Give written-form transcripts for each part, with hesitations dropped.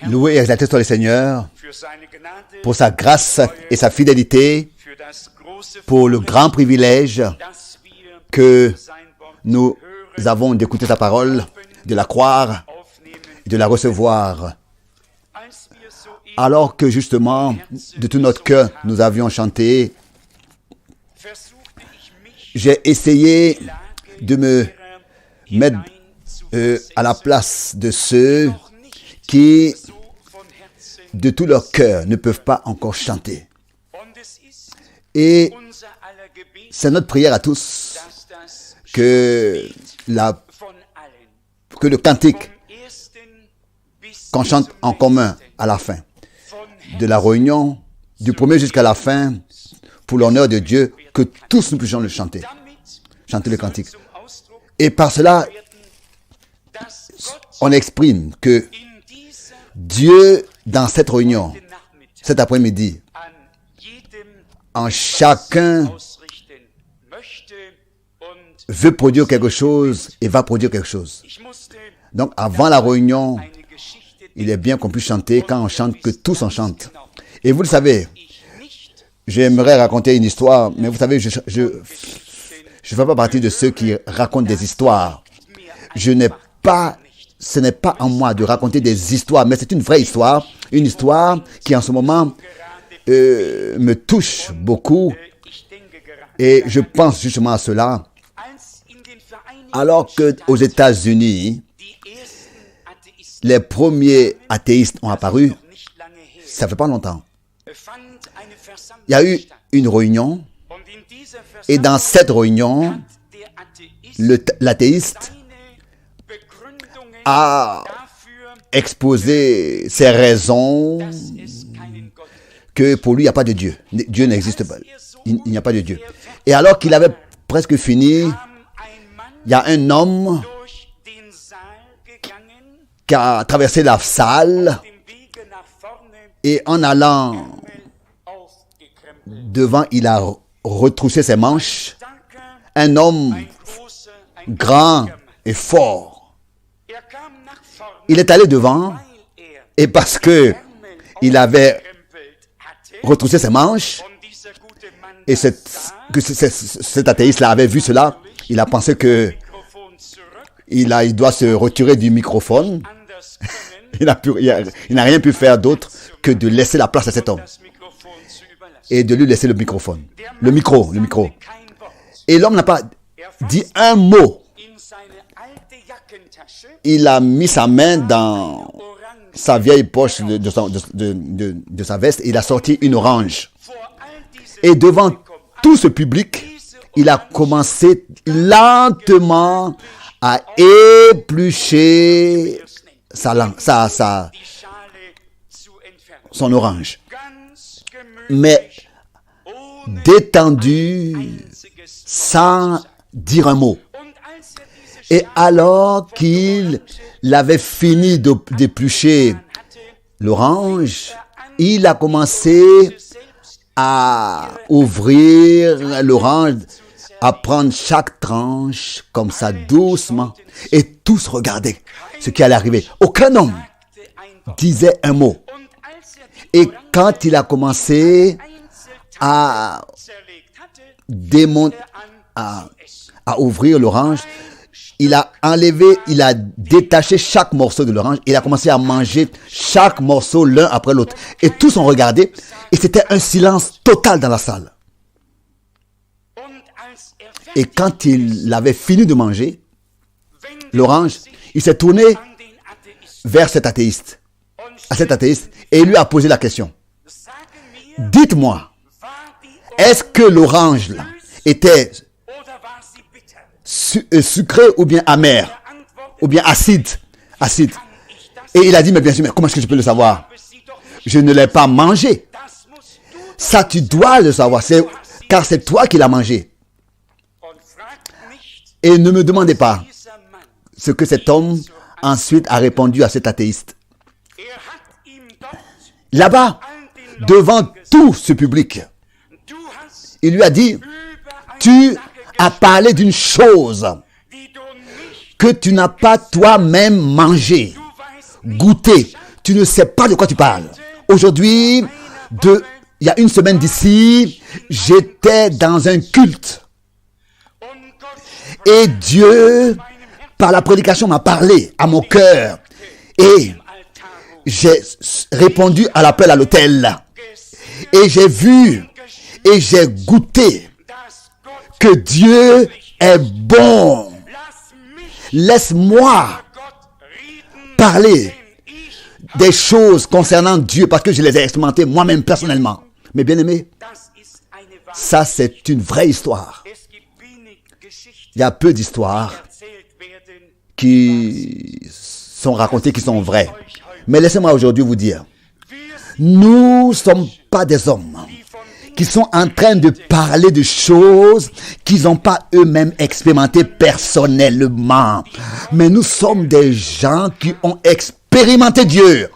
Loué et exalté soit le Seigneur pour sa grâce et sa fidélité, pour le grand privilège que nous avons d'écouter sa parole, de la croire et de la recevoir. Alors que justement, de tout notre cœur, nous avions chanté, j'ai essayé de me mettre à la place de ceux qui, de tout leur cœur, ne peuvent pas encore chanter. Et c'est notre prière à tous que le cantique qu'on chante en commun à la fin de la réunion, du premier jusqu'à la fin, pour l'honneur de Dieu, que tous nous puissions le chanter. Chanter le cantique. Et par cela, on exprime que Dieu, dans cette réunion, cet après-midi, en chacun veut produire quelque chose et va produire quelque chose. Donc, avant la réunion, il est bien qu'on puisse chanter quand on chante, que tous en chantent. Et vous le savez, j'aimerais raconter une histoire, mais vous savez, je ne fais pas partie de ceux qui racontent des histoires. Ce n'est pas en moi de raconter des histoires, mais c'est une vraie histoire, une histoire qui en ce moment me touche beaucoup. Et je pense justement à cela. Alors qu'aux États-Unis, les premiers athéistes ont apparu, ça ne fait pas longtemps. Il y a eu une réunion, et dans cette réunion, l'athéiste a exposé ses raisons que pour lui, il n'y a pas de Dieu. Dieu n'existe pas. Il n'y a pas de Dieu. Et alors qu'il avait presque fini, il y a un homme qui a traversé la salle et en allant devant, il a retroussé ses manches. Un homme grand et fort. Il est allé devant et parce que il avait retroussé ses manches et que cet athéiste-là avait vu cela, il a pensé que il doit se retirer du microphone. Il n'a rien pu faire d'autre que de laisser la place à cet homme et de lui laisser le microphone, le micro. Et l'homme n'a pas dit un mot. Il a mis sa main dans sa vieille poche de sa veste et il a sorti une orange. Et devant tout ce public, il a commencé lentement à éplucher son orange. Mais détendu, sans dire un mot. Et alors qu'il avait fini d'éplucher l'orange, il a commencé à ouvrir l'orange, à prendre chaque tranche comme ça doucement. Et tous regardaient ce qui allait arriver. Aucun homme disait un mot. Et quand il a commencé à ouvrir l'orange, il a détaché chaque morceau de l'orange. Il a commencé à manger chaque morceau l'un après l'autre. Et tous ont regardé. Et c'était un silence total dans la salle. Et quand il avait fini de manger l'orange, il s'est tourné vers cet athéiste. Et il lui a posé la question. Dites-moi, est-ce que l'orange là était sucré ou bien amer ou bien acide? Et il a dit, mais bien sûr, mais comment est-ce que je peux le savoir? Je ne l'ai pas mangé. Ça, tu dois le savoir, car c'est toi qui l'as mangé. Et ne me demandez pas ce que cet homme ensuite a répondu à cet athéiste. Là-bas, devant tout ce public, il lui a dit, tu as parlé d'une chose que tu n'as pas toi-même mangée. goûté. Tu ne sais pas de quoi tu parles. Aujourd'hui, il y a une semaine d'ici, j'étais dans un culte. Et Dieu, par la prédication, m'a parlé à mon cœur. Et j'ai répondu à l'appel à l'autel. Et j'ai vu et j'ai goûté que Dieu est bon. Laisse-moi parler des choses concernant Dieu parce que je les ai expérimentées moi-même personnellement. Mais bien aimé, ça c'est une vraie histoire. Il y a peu d'histoires qui sont racontées, qui sont vraies. Mais laissez-moi aujourd'hui vous dire, nous ne sommes pas des hommes qui sont en train de parler de choses qu'ils n'ont pas eux-mêmes expérimentées personnellement. Mais nous sommes des gens qui ont expérimenté Dieu.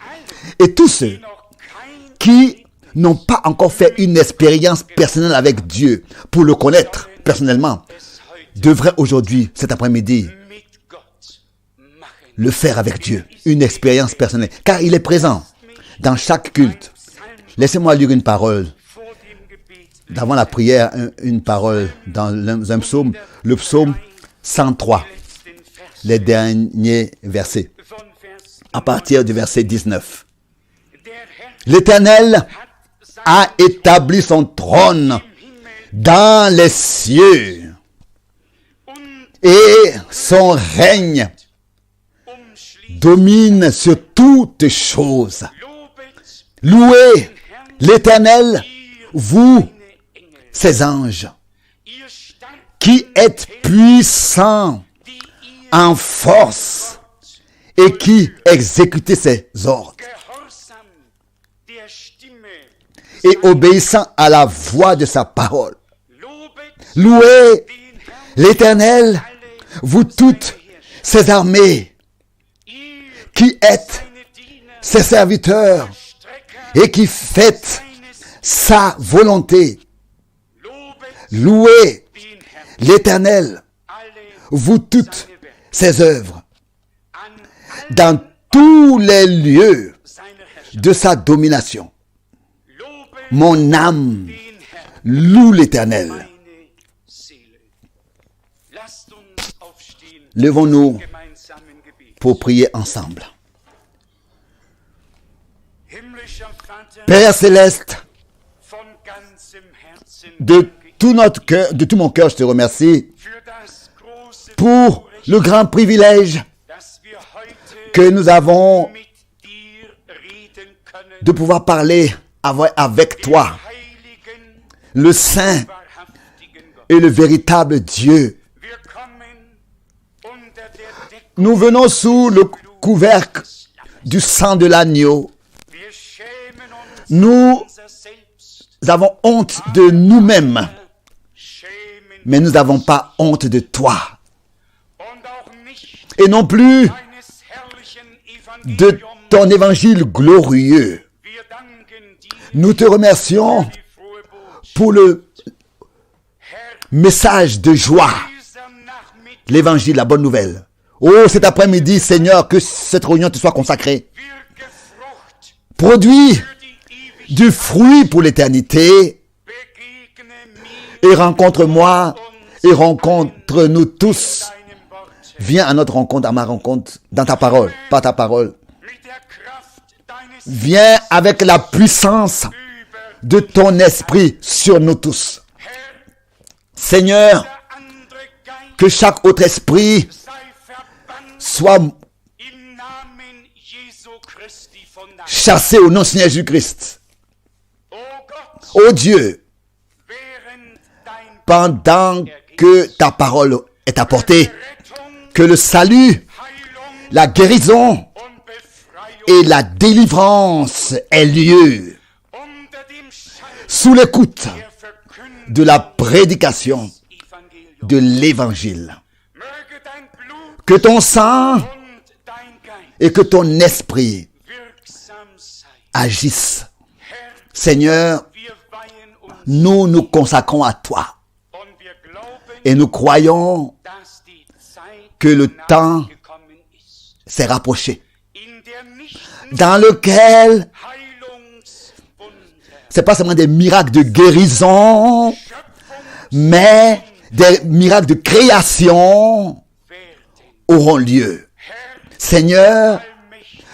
Et tous ceux qui n'ont pas encore fait une expérience personnelle avec Dieu pour le connaître personnellement, devraient aujourd'hui, cet après-midi, le faire avec Dieu. Une expérience personnelle. Car il est présent dans chaque culte. Laissez-moi lire une parole. Avant la prière, une parole dans un psaume, le psaume 103, les derniers versets, à partir du verset 19. L'Éternel a établi son trône dans les cieux et son règne domine sur toutes choses. Louez l'Éternel, vous, ses anges, qui êtes puissants en force et qui exécutez ses ordres, et obéissant à la voix de sa parole. Louez l'Éternel, vous toutes ses armées, qui êtes ses serviteurs et qui faites sa volonté. Louez l'Éternel, vous toutes ses œuvres, dans tous les lieux de sa domination. Mon âme loue l'Éternel. Levons-nous pour prier ensemble. Père céleste, de tout notre cœur, de tout mon cœur, je te remercie pour le grand privilège que nous avons de pouvoir parler avec toi, le Saint et le véritable Dieu. Nous venons sous le couvercle du sang de l'agneau. Nous avons honte de nous-mêmes, mais nous n'avons pas honte de toi. Et non plus de ton évangile glorieux. Nous te remercions pour le message de joie, l'évangile, la bonne nouvelle. Oh, cet après-midi, Seigneur, que cette réunion te soit consacrée. Produis du fruit pour l'éternité et rencontre-moi et rencontre-nous tous. Viens à notre rencontre, à ma rencontre, dans ta parole, par ta parole. Viens avec la puissance de ton esprit sur nous tous. Seigneur, que chaque autre esprit soit chassé au nom de Seigneur Jésus-Christ. Ô Dieu, pendant que ta parole est apportée, que le salut, la guérison et la délivrance aient lieu sous l'écoute de la prédication de l'évangile. Que ton sang et que ton esprit agissent. Seigneur, nous nous consacrons à toi et nous croyons que le temps s'est rapproché dans lequel c'est pas seulement des miracles de guérison, mais des miracles de création auront lieu. Seigneur,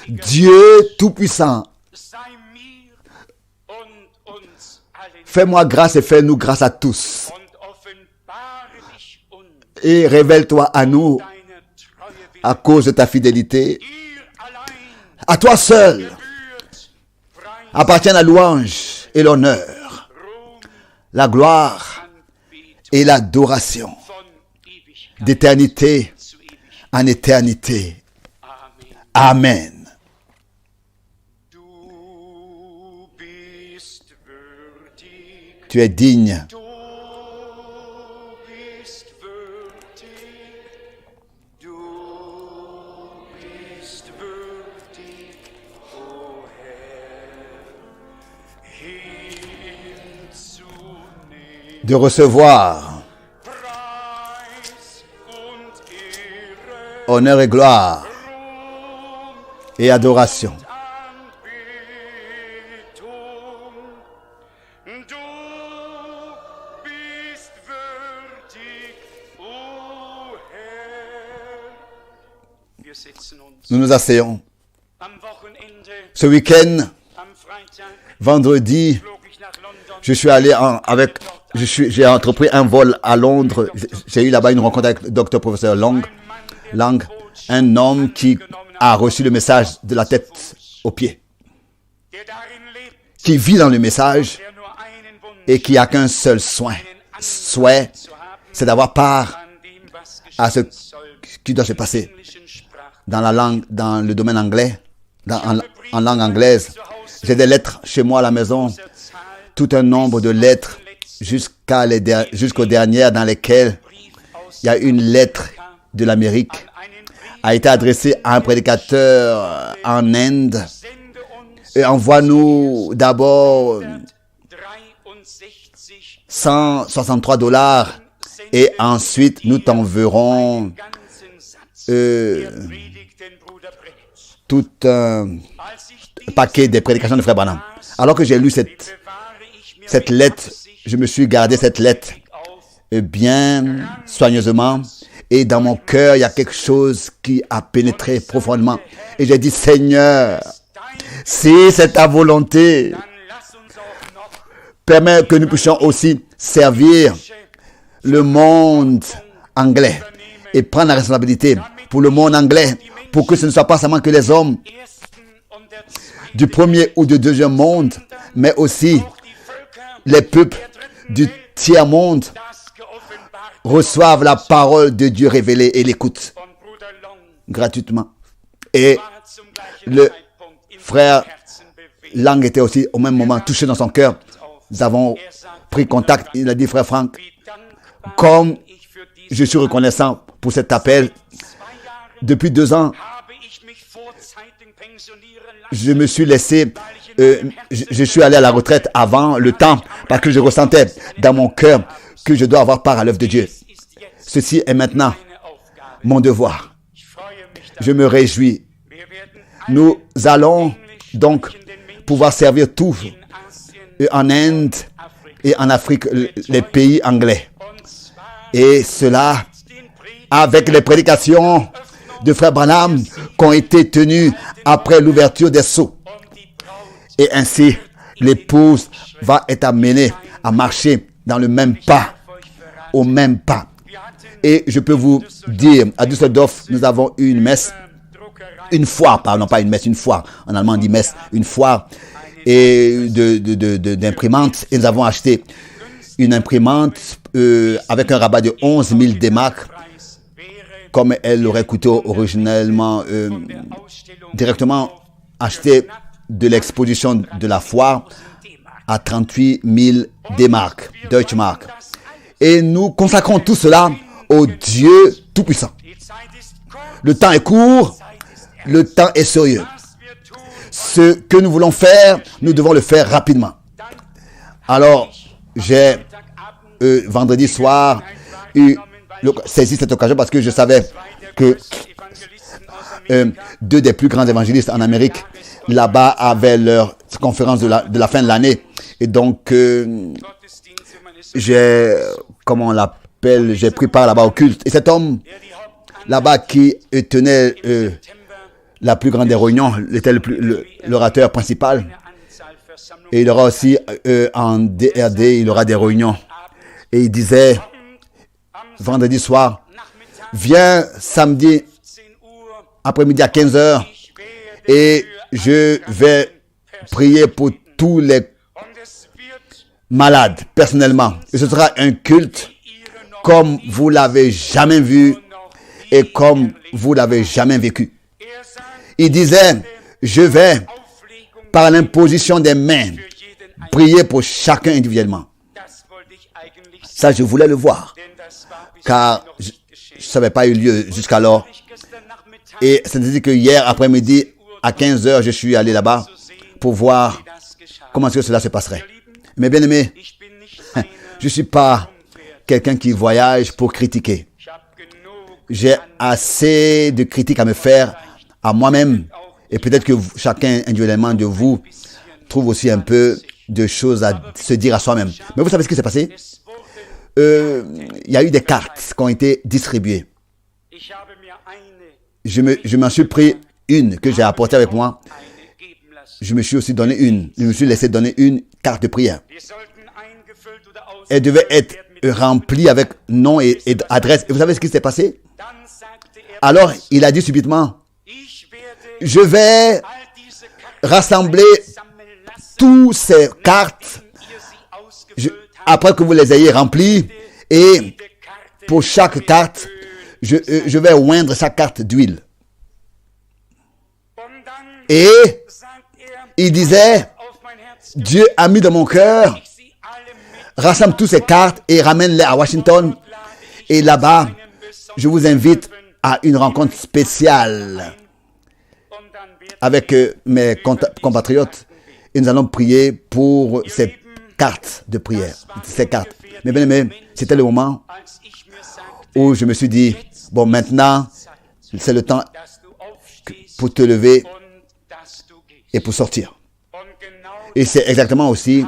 Dieu Tout-Puissant, fais-moi grâce et fais-nous grâce à tous. Et révèle-toi à nous à cause de ta fidélité. À toi seul appartiennent la louange et l'honneur, la gloire et l'adoration d'éternité en éternité. Amen. Tu es digne. De recevoir honneur et gloire et adoration. Nous nous asseyons. Ce week-end, vendredi, je suis allé j'ai entrepris un vol à Londres. J'ai eu là-bas une rencontre avec le docteur professeur Lang, un homme qui a reçu le message de la tête aux pieds, qui vit dans le message et qui n'a qu'un seul souhait, c'est d'avoir part à ce qui doit se passer dans la langue, dans le domaine anglais, en langue anglaise. J'ai des lettres chez moi à la maison, tout un nombre de lettres jusqu'aux dernières dans lesquelles il y a une lettre de l'Amérique a été adressée à un prédicateur en Inde. Et envoie-nous d'abord $163 et ensuite nous t'enverrons tout un paquet des prédications de Frère Branham. Alors que j'ai lu cette lettre, je me suis gardé cette lettre bien soigneusement. Et dans mon cœur, il y a quelque chose qui a pénétré profondément. Et j'ai dit, Seigneur, si c'est ta volonté, permets que nous puissions aussi servir le monde anglais et prendre la responsabilité pour le monde anglais, pour que ce ne soit pas seulement que les hommes du premier ou du deuxième monde, mais aussi les peuples du tiers-monde reçoivent la parole de Dieu révélée et l'écoutent gratuitement. Et le frère Lang était aussi au même moment touché dans son cœur. Nous avons pris contact. Il a dit, frère Frank, comme je suis reconnaissant pour cet appel, depuis 2 ans, je me suis laissé, je suis allé à la retraite avant le temps parce que je ressentais dans mon cœur que je dois avoir part à l'œuvre de Dieu. Ceci est maintenant mon devoir. Je me réjouis. Nous allons donc pouvoir servir tous en Inde et en Afrique, les pays anglais. Et cela avec les prédications de Frère Branham qui ont été tenues après l'ouverture des sceaux. Et ainsi, l'épouse va être amenée à marcher dans le même pas, au même pas. Et je peux vous dire, à Düsseldorf, nous avons eu une messe, une foire, pardon, pas une messe, une foire. En allemand, on dit messe, une foire et d'imprimantes. Et nous avons acheté une imprimante avec un rabat de 11 000 D-Mark, comme elle aurait coûté originellement, directement acheté de l'exposition de la foire à 38 000 D-Mark, Deutschmark. Et nous consacrons tout cela au Dieu Tout-Puissant. Le temps est court, le temps est sérieux. Ce que nous voulons faire, nous devons le faire rapidement. Alors, j'ai vendredi soir saisi cette occasion parce que je savais que Deux des plus grands évangélistes en Amérique, là-bas, avaient leur conférence de la fin de l'année. Et donc, j'ai pris part là-bas au culte. Et cet homme, là-bas, qui tenait la plus grande des réunions, était l'orateur principal. Et il aura aussi, en DRD, il aura des réunions. Et il disait, vendredi soir, viens samedi après-midi à 15h et je vais prier pour tous les malades personnellement. Et ce sera un culte comme vous l'avez jamais vu et comme vous l'avez jamais vécu. Il disait, je vais, par l'imposition des mains, prier pour chacun individuellement. Ça, je voulais le voir, car ça n'avait pas eu lieu jusqu'alors. Et ça veut dire que hier après-midi, à 15h, je suis allé là-bas pour voir comment est-ce que cela se passerait. Mais bien aimé, je ne suis pas quelqu'un qui voyage pour critiquer. J'ai assez de critiques à me faire à moi-même. Et peut-être que chacun individuellement de vous trouve aussi un peu de choses à se dire à soi-même. Mais vous savez ce qui s'est passé? Il y a eu des cartes qui ont été distribuées. Je m'en suis pris une que j'ai apportée avec moi. Je me suis aussi donné une. Je me suis laissé donner une carte de prière. Elle devait être remplie avec nom et adresse. Et vous savez ce qui s'est passé? Alors, il a dit subitement, je vais rassembler toutes ces cartes après que vous les ayez remplies, et pour chaque carte, je vais oindre sa carte d'huile. Et il disait, Dieu a mis dans mon cœur, rassemble toutes ces cartes et ramène-les à Washington. Et là-bas, je vous invite à une rencontre spéciale avec mes compatriotes. Et nous allons prier pour ces cartes de prière. Ces cartes. Mais bien aimé, c'était le moment où je me suis dit, bon, maintenant, c'est le temps pour te lever et pour sortir. Et c'est exactement aussi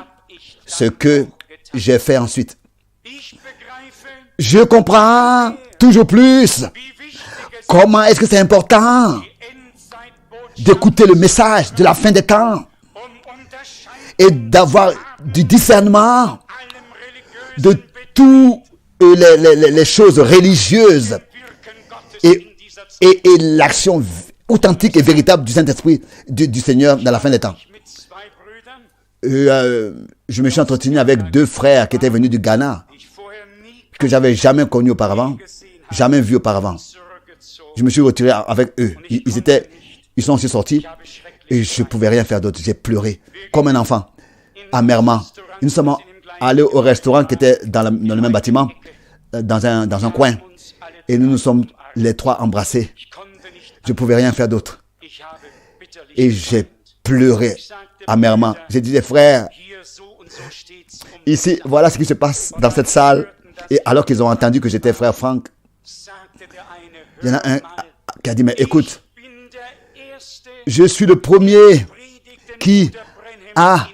ce que j'ai fait ensuite. Je comprends toujours plus comment est-ce que c'est important d'écouter le message de la fin des temps et d'avoir du discernement de toutes les choses religieuses et l'action authentique et véritable du Saint-Esprit du Seigneur dans la fin des temps. Je me suis entretenu avec deux frères qui étaient venus du Ghana, que j'avais jamais connus auparavant, jamais vus auparavant. Je me suis retiré avec eux. Ils sont aussi sortis et je ne pouvais rien faire d'autre. J'ai pleuré comme un enfant, amèrement. Nous sommes allés au restaurant qui était dans le même bâtiment, dans un coin, et nous nous sommes les trois embrassés. Je ne pouvais rien faire d'autre. Et j'ai pleuré amèrement. J'ai dit, frères, ici, voilà ce qui se passe dans cette salle. Et alors qu'ils ont entendu que j'étais frère Frank, il y en a un qui a dit, mais écoute, je suis le premier qui a,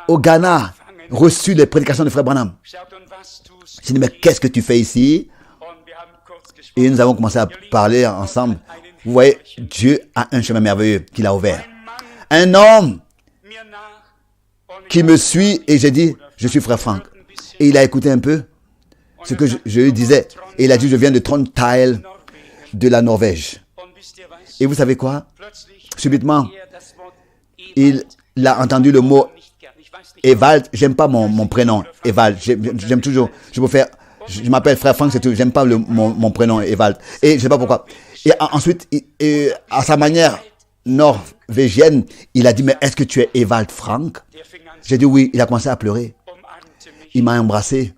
au Ghana, reçu les prédications de frère Branham. J'ai dit, mais qu'est-ce que tu fais ici? Et nous avons commencé à parler ensemble. Vous voyez, Dieu a un chemin merveilleux qu'il a ouvert. Un homme qui me suit, et j'ai dit, je suis frère Frank. Et il a écouté un peu ce que je lui disais. Et il a dit, je viens de Trondheim, de la Norvège. Et vous savez quoi? Subitement, il a entendu le mot Evald. J'aime pas mon prénom, Evald. J'aime toujours, je m'appelle frère Frank, c'est tout. J'aime pas mon prénom, Evald. Et je sais pas pourquoi. Et ensuite, à sa manière norvégienne, il a dit, mais est-ce que tu es Evald Frank? J'ai dit oui. Il a commencé à pleurer. Il m'a embrassé.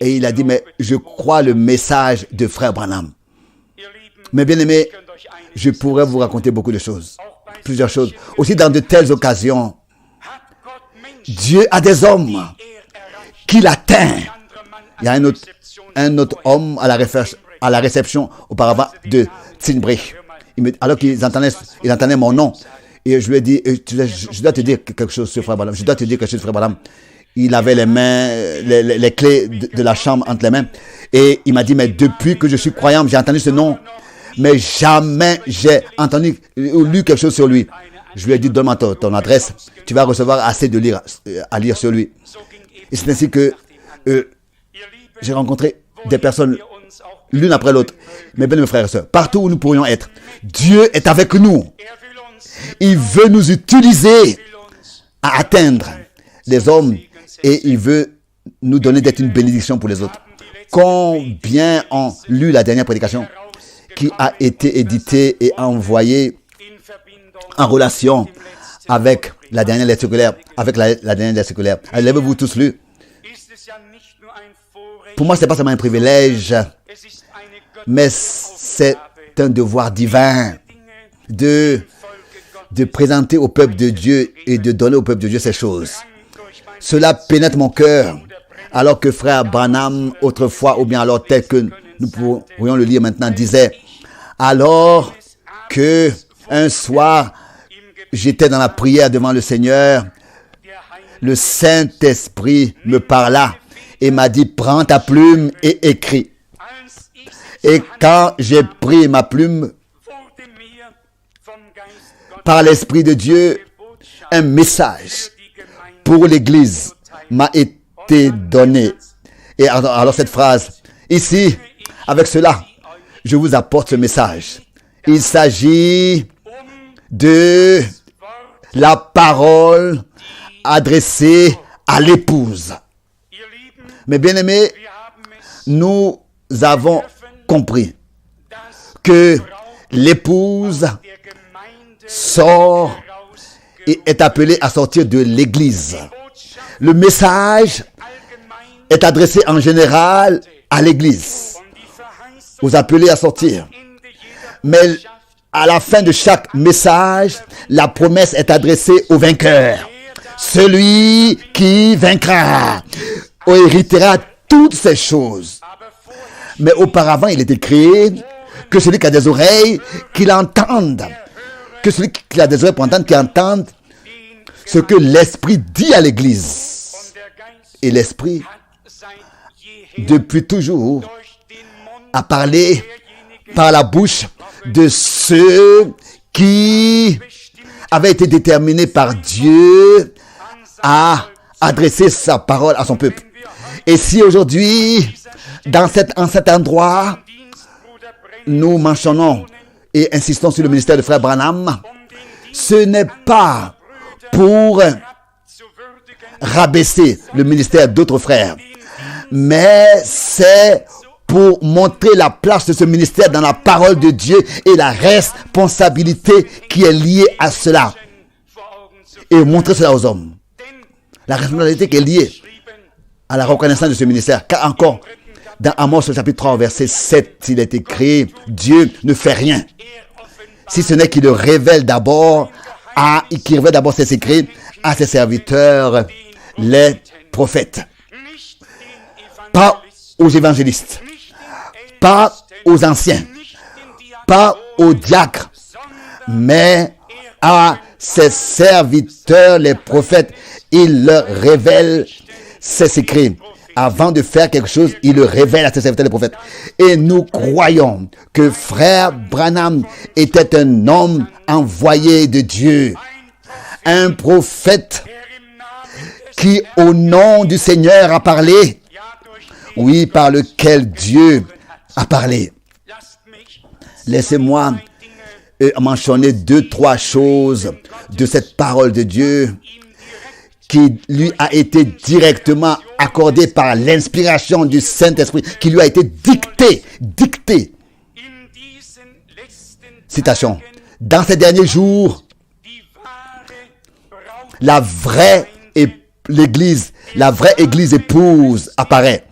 Et il a dit, mais je crois le message de frère Branham. Mais bien aimé, je pourrais vous raconter beaucoup de choses. Plusieurs choses. Aussi dans de telles occasions, Dieu a des hommes qu'il atteint. Il y a un autre homme à la réception auparavant de Tinbrich. Alors qu'ils entendaient mon nom. Et je lui ai dit, je dois te dire quelque chose sur Frère Branham. Je dois te dire quelque chose sur Frère Branham. Il avait les mains, les clés de la chambre entre les mains. Et il m'a dit, mais depuis que je suis croyant, j'ai entendu ce nom. Mais jamais j'ai entendu ou lu quelque chose sur lui. Je lui ai dit, donne-moi ton adresse. Tu vas recevoir assez de à lire sur lui. Et c'est ainsi que j'ai rencontré des personnes l'une après l'autre. Mes bien-aimés frères et sœurs, partout où nous pourrions être, Dieu est avec nous. Il veut nous utiliser à atteindre les hommes et il veut nous donner d'être une bénédiction pour les autres. Combien ont lu la dernière prédication qui a été éditée et envoyée en relation avec la dernière lettre circulaire, Avez-vous tous lu? Pour moi, ce n'est pas seulement un privilège, mais c'est un devoir divin de présenter au peuple de Dieu et de donner au peuple de Dieu ces choses. Cela pénètre mon cœur, alors que frère Branham, autrefois, ou bien alors tel que nous pourrions le lire maintenant, disait, alors que un soir, j'étais dans la prière devant le Seigneur, le Saint-Esprit me parla et m'a dit, prends ta plume et écris. Et quand j'ai pris ma plume, par l'Esprit de Dieu, un message pour l'Église m'a été donné. Et alors cette phrase, ici, avec cela, je vous apporte ce message. Il s'agit de la parole adressée à l'épouse. Mes bien-aimés, nous avons compris que l'épouse sort et est appelée à sortir de l'église. Le message est adressé en général à l'église, aux appelés à sortir. Mais à la fin de chaque message, la promesse est adressée au vainqueur. Celui qui vaincra héritera toutes ces choses. Mais auparavant, il est écrit que celui qui a des oreilles, qu'il entende. Que celui qui a des oreilles pour entendre, qu'il entende ce que l'Esprit dit à l'Église. Et l'Esprit, depuis toujours, a parlé par la bouche de ceux qui avaient été déterminés par Dieu à adresser sa parole à son peuple. Et si aujourd'hui, en cet endroit, nous mentionnons et insistons sur le ministère de frère Branham, ce n'est pas pour rabaisser le ministère d'autres frères, mais c'est pour montrer la place de ce ministère dans la parole de Dieu et la responsabilité qui est liée à cela. Et montrer cela aux hommes. La responsabilité qui est liée à la reconnaissance de ce ministère. Car encore, dans Amos chapitre 3, verset 7, il est écrit, Dieu ne fait rien, si ce n'est qu'il révèle d'abord ses secrets à ses serviteurs, les prophètes. Pas aux évangélistes, pas aux anciens, pas aux diacres, mais à ses serviteurs, les prophètes. Il leur révèle ses secrets. Avant de faire quelque chose, il le révèle à ses serviteurs, les prophètes. Et nous croyons que frère Branham était un homme envoyé de Dieu, un prophète qui, au nom du Seigneur, a parlé. Oui, par lequel Dieu a parlé. Laissez-moi mentionner 2-3 choses de cette parole de Dieu qui lui a été directement accordée par l'inspiration du Saint-Esprit, qui lui a été dictée. Citation. Dans ces derniers jours, la vraie église épouse apparaît.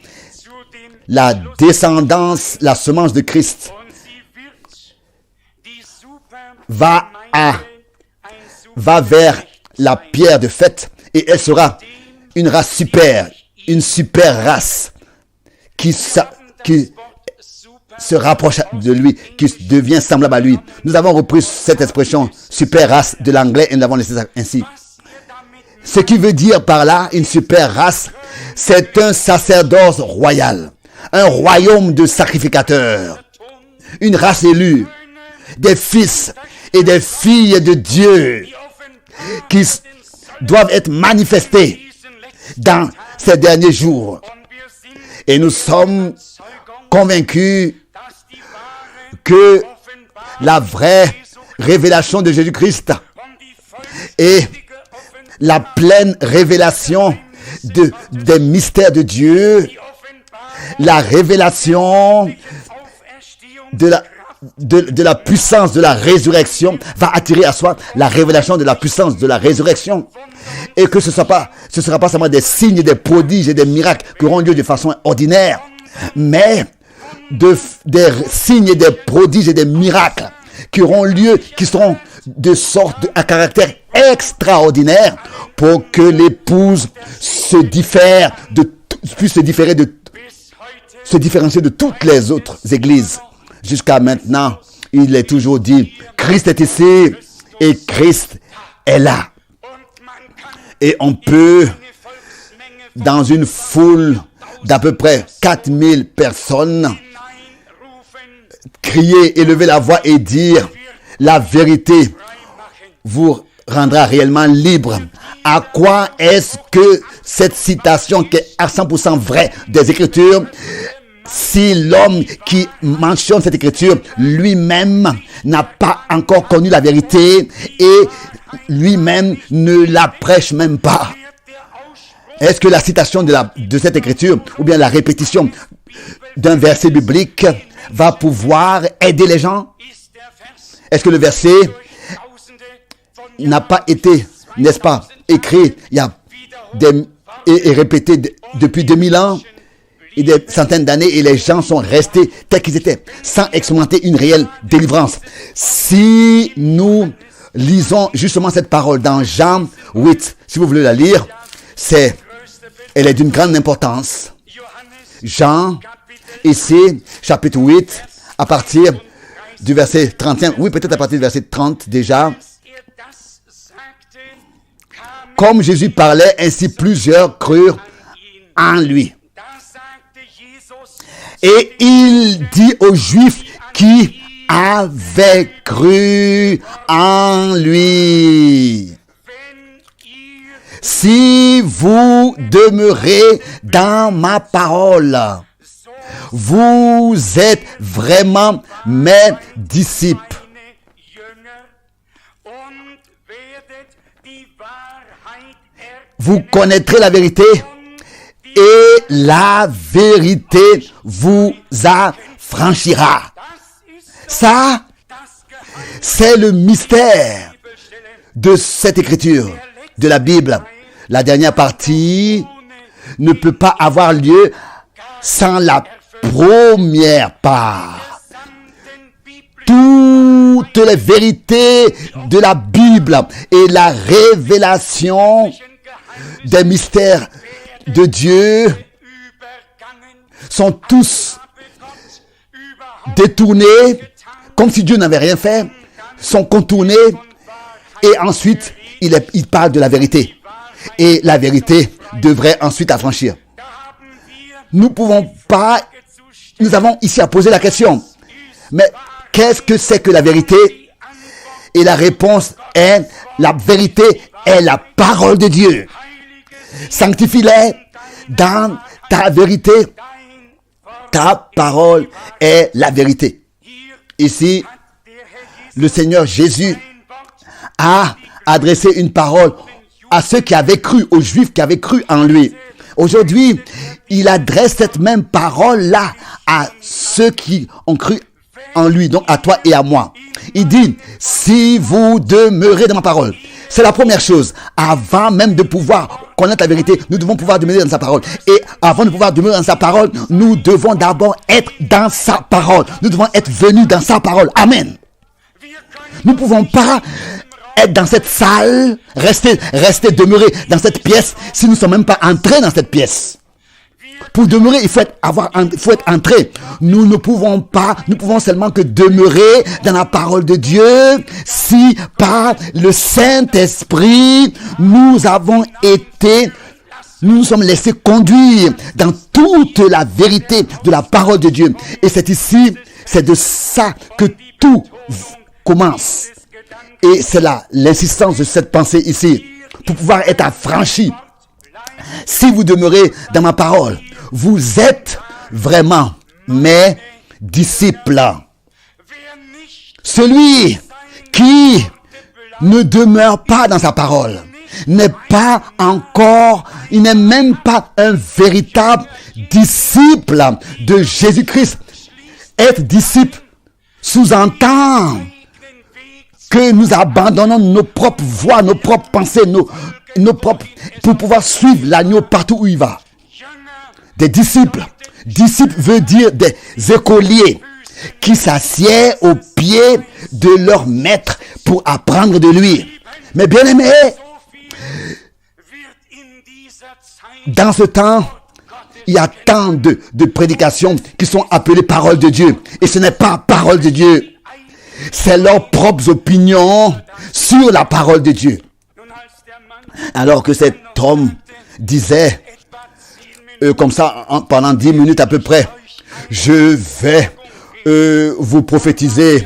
La descendance, la semence de Christ va vers la pierre de fête et elle sera une race super race qui se rapproche de lui, qui devient semblable à lui. Nous avons repris cette expression super race de l'anglais et nous l'avons laissé ainsi. Ce qui veut dire par là, une super race, c'est un sacerdoce royal, un royaume de sacrificateurs, une race élue, des fils et des filles de Dieu qui doivent être manifestés dans ces derniers jours. Et nous sommes convaincus que la vraie révélation de Jésus-Christ et la pleine révélation des mystères de Dieu, la révélation de la puissance de la résurrection va attirer à soi la révélation de la puissance de la résurrection. Et que ce ne sera pas seulement des signes, des prodiges et des miracles qui auront lieu de façon ordinaire, mais des signes et des prodiges et des miracles qui auront lieu, qui seront de sorte à caractère extraordinaire pour que l'épouse puisse se différencier de toutes les autres églises. Jusqu'à maintenant, il est toujours dit, Christ est ici et Christ est là. Et on peut, dans une foule d'à peu près 4000 personnes, crier, élever la voix et dire, la vérité vous rendra réellement libre. À quoi est-ce que cette citation qui est à 100% vraie des Écritures, si l'homme qui mentionne cette écriture lui-même n'a pas encore connu la vérité et lui-même ne la prêche même pas? Est-ce que la citation de cette écriture ou bien la répétition d'un verset biblique va pouvoir aider les gens? Est-ce que le verset n'a pas été, n'est-ce pas, écrit et répété depuis 2000 ans et des centaines d'années et les gens sont restés tels qu'ils étaient sans expérimenter une réelle délivrance? Si nous lisons justement cette parole dans Jean 8, si vous voulez la lire, elle est d'une grande importance. Jean, ici, chapitre 8, à partir du verset 31, oui, peut-être à partir du verset 30 déjà. Comme Jésus parlait, ainsi plusieurs crurent en lui. Et il dit aux Juifs qui avaient cru en lui, si vous demeurez dans ma parole, vous êtes vraiment mes disciples. Vous connaîtrez la vérité et la vérité vous affranchira. Ça, c'est le mystère de cette écriture, de la Bible. La dernière partie ne peut pas avoir lieu sans la première part. Toutes les vérités de la Bible et la révélation des mystères de Dieu sont tous détournés, comme si Dieu n'avait rien fait, sont contournés, et ensuite il parle de la vérité. Et la vérité devrait ensuite affranchir. Nous avons ici à poser la question, mais qu'est-ce que c'est que la vérité? Et la réponse est, la vérité est la parole de Dieu. Sanctifie-les dans ta vérité. Ta parole est la vérité. Ici, le Seigneur Jésus a adressé une parole à ceux qui avaient cru, aux Juifs qui avaient cru en lui. Aujourd'hui, il adresse cette même parole-là à ceux qui ont cru en lui, donc à toi et à moi. Il dit, si vous demeurez dans ma parole, c'est la première chose. Avant même de pouvoir connaître la vérité, nous devons pouvoir demeurer dans sa parole. Et avant de pouvoir demeurer dans sa parole, nous devons d'abord être dans sa parole. Nous devons être venus dans sa parole. Amen. Nous ne pouvons pas être dans cette salle, rester demeurer dans cette pièce si nous ne sommes même pas entrés dans cette pièce. Pour demeurer, il faut être entré. Nous ne pouvons seulement que demeurer dans la parole de Dieu si par le Saint-Esprit nous nous sommes laissés conduire dans toute la vérité de la parole de Dieu. Et c'est de ça que tout commence. Et c'est là l'insistance de cette pensée ici, pour pouvoir être affranchi. Si vous demeurez dans ma parole, vous êtes vraiment mes disciples. Celui qui ne demeure pas dans sa parole n'est il n'est même pas un véritable disciple de Jésus-Christ. Être disciple sous-entend que nous abandonnons nos propres voies, nos propres pensées, pour pouvoir suivre l'agneau partout où il va. Des disciples. Disciples veut dire des écoliers qui s'assiedent aux pieds de leur maître pour apprendre de lui. Mais bien aimés, dans ce temps, il y a tant de prédications qui sont appelées paroles de Dieu. Et ce n'est pas parole de Dieu. C'est leurs propres opinions sur la parole de Dieu. Alors que cet homme disait, comme ça, pendant 10 minutes à peu près, je vais vous prophétiser.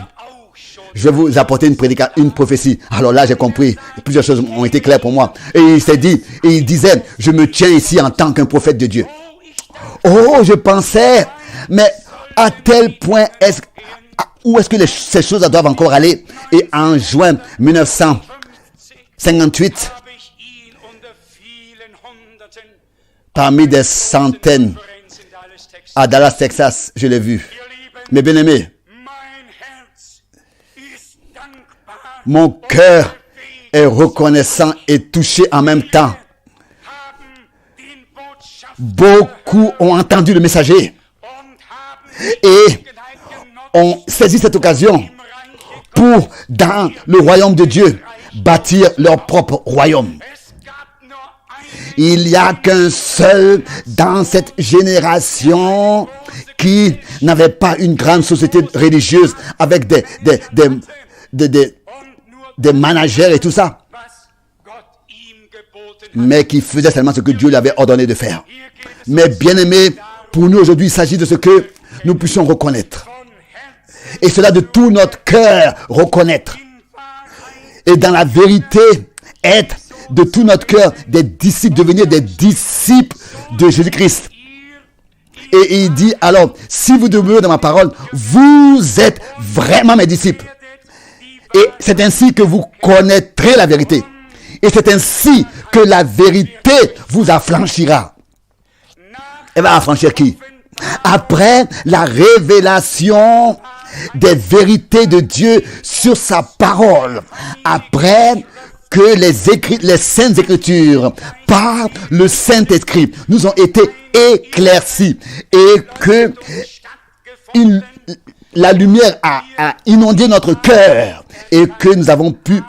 Je vais vous apporter une prophétie. Alors là, j'ai compris. Plusieurs choses ont été claires pour moi. Et il disait, je me tiens ici en tant qu'un prophète de Dieu. Oh, je pensais, mais à tel point où est-ce que ces choses doivent encore aller? Et en juin 1958, parmi des centaines, à Dallas, Texas, je l'ai vu. Mes bien-aimés, mon cœur est reconnaissant et touché en même temps. Beaucoup ont entendu le messager et ont saisi cette occasion pour, dans le royaume de Dieu, bâtir leur propre royaume. Il n'y a qu'un seul dans cette génération qui n'avait pas une grande société religieuse avec des managers et tout ça, mais qui faisait seulement ce que Dieu lui avait ordonné de faire. Mais bien aimé, pour nous aujourd'hui, il s'agit de ce que nous puissions reconnaître. Et cela de tout notre cœur, reconnaître. Et dans la vérité, être de tout notre cœur des disciples, devenir des disciples de Jésus-Christ. Et il dit, alors, si vous demeurez dans ma parole, vous êtes vraiment mes disciples. Et c'est ainsi que vous connaîtrez la vérité. Et c'est ainsi que la vérité vous affranchira. Elle va affranchir qui? Après la révélation des vérités de Dieu sur sa parole. Après que les saintes écritures, par le Saint-Esprit, nous ont été éclaircies. Et que la lumière a inondé notre cœur. Et que nous avons pu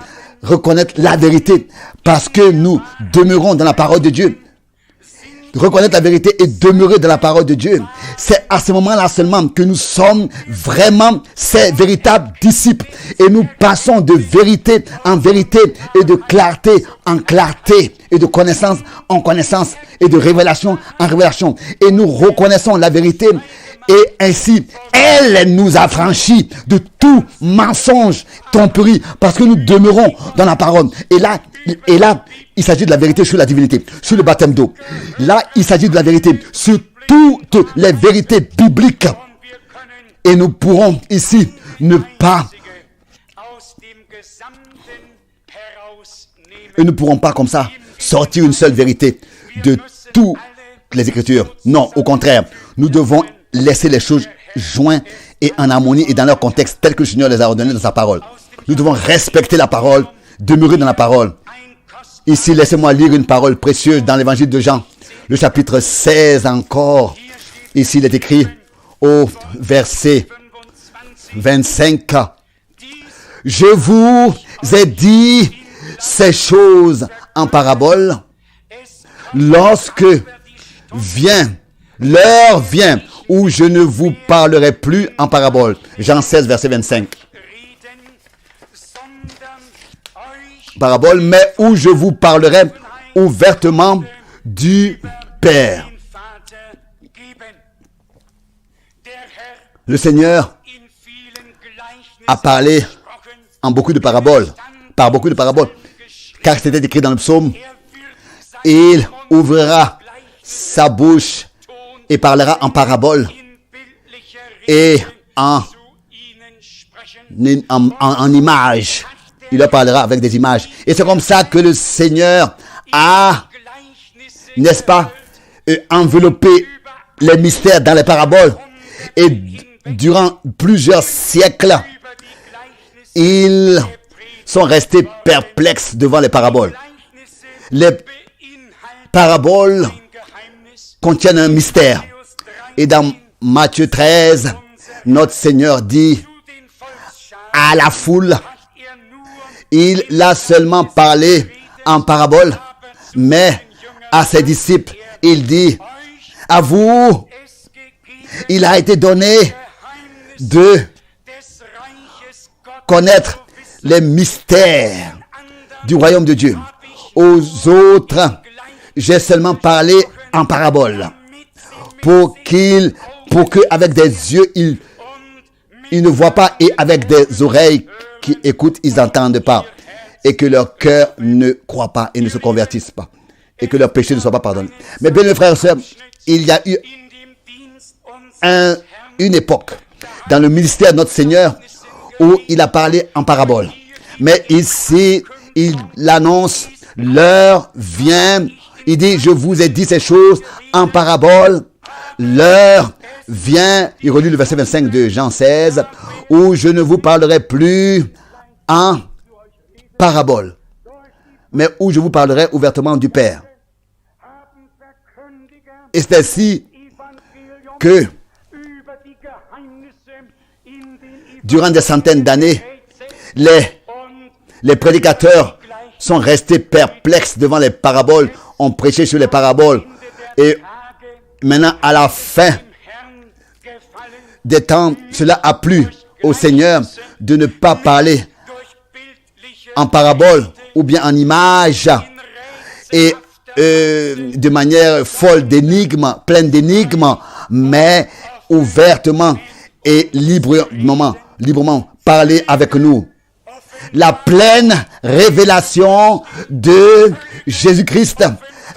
reconnaître la vérité. Parce que nous demeurons dans la parole de Dieu. Reconnaître la vérité et demeurer dans la parole de Dieu. C'est à ce moment-là seulement que nous sommes vraiment ces véritables disciples. Et nous passons de vérité en vérité et de clarté en clarté et de connaissance en connaissance et de révélation en révélation. Et nous reconnaissons la vérité et ainsi, elle nous affranchit de tout mensonge, tromperie, parce que nous demeurons dans la parole. Et là, il s'agit de la vérité sur la divinité, sur le baptême d'eau. Là, il s'agit de la vérité sur toutes les vérités bibliques. Et nous pourrons ici ne pas... Et nous ne pourrons pas comme ça sortir une seule vérité de toutes les Écritures. Non, au contraire, nous devons laisser les choses jointes et en harmonie et dans leur contexte tel que le Seigneur les a ordonnés dans sa parole. Nous devons respecter la parole, demeurer dans la parole. Ici, laissez-moi lire une parole précieuse dans l'évangile de Jean, le chapitre 16 encore. Ici, il est écrit au verset 25. Je vous ai dit ces choses en parabole lorsque vient L'heure vient où je ne vous parlerai plus en parabole. Jean 16, verset 25. Parabole, mais où je vous parlerai ouvertement du Père. Le Seigneur a parlé en beaucoup de paraboles, par beaucoup de paraboles, car c'était écrit dans le psaume. Il ouvrira sa bouche et parlera en parabole et en image. Il leur parlera avec des images. Et c'est comme ça que le Seigneur a, n'est-ce pas, enveloppé les mystères dans les paraboles. Et durant plusieurs siècles, ils sont restés perplexes devant les paraboles. Les paraboles contiennent un mystère. Et dans Matthieu 13, notre Seigneur dit à la foule, il a seulement parlé en parabole, mais à ses disciples, il dit, à vous, il a été donné de connaître les mystères du royaume de Dieu. Aux autres, j'ai seulement parlé en parabole pour que avec des yeux, ils ne voient pas et avec des oreilles qui écoutent, ils n'entendent pas et que leur cœur ne croit pas et ne se convertissent pas et que leurs péchés ne soient pas pardonnés. Mais bien, mes frères et sœurs, il y a eu une époque dans le ministère de notre Seigneur où il a parlé en parabole. Mais ici, il annonce, l'heure vient. Il dit, je vous ai dit ces choses en parabole. L'heure vient, il relit le verset 25 de Jean 16, où je ne vous parlerai plus en parabole, mais où je vous parlerai ouvertement du Père. Et c'est ainsi que, durant des centaines d'années, les prédicateurs sont restés perplexes devant les paraboles, ont prêché sur les paraboles. Et maintenant, à la fin des temps, cela a plu au Seigneur de ne pas parler en parabole ou bien en image et de manière folle d'énigmes, pleine d'énigmes, mais ouvertement et librement parler avec nous. La pleine révélation de Jésus-Christ,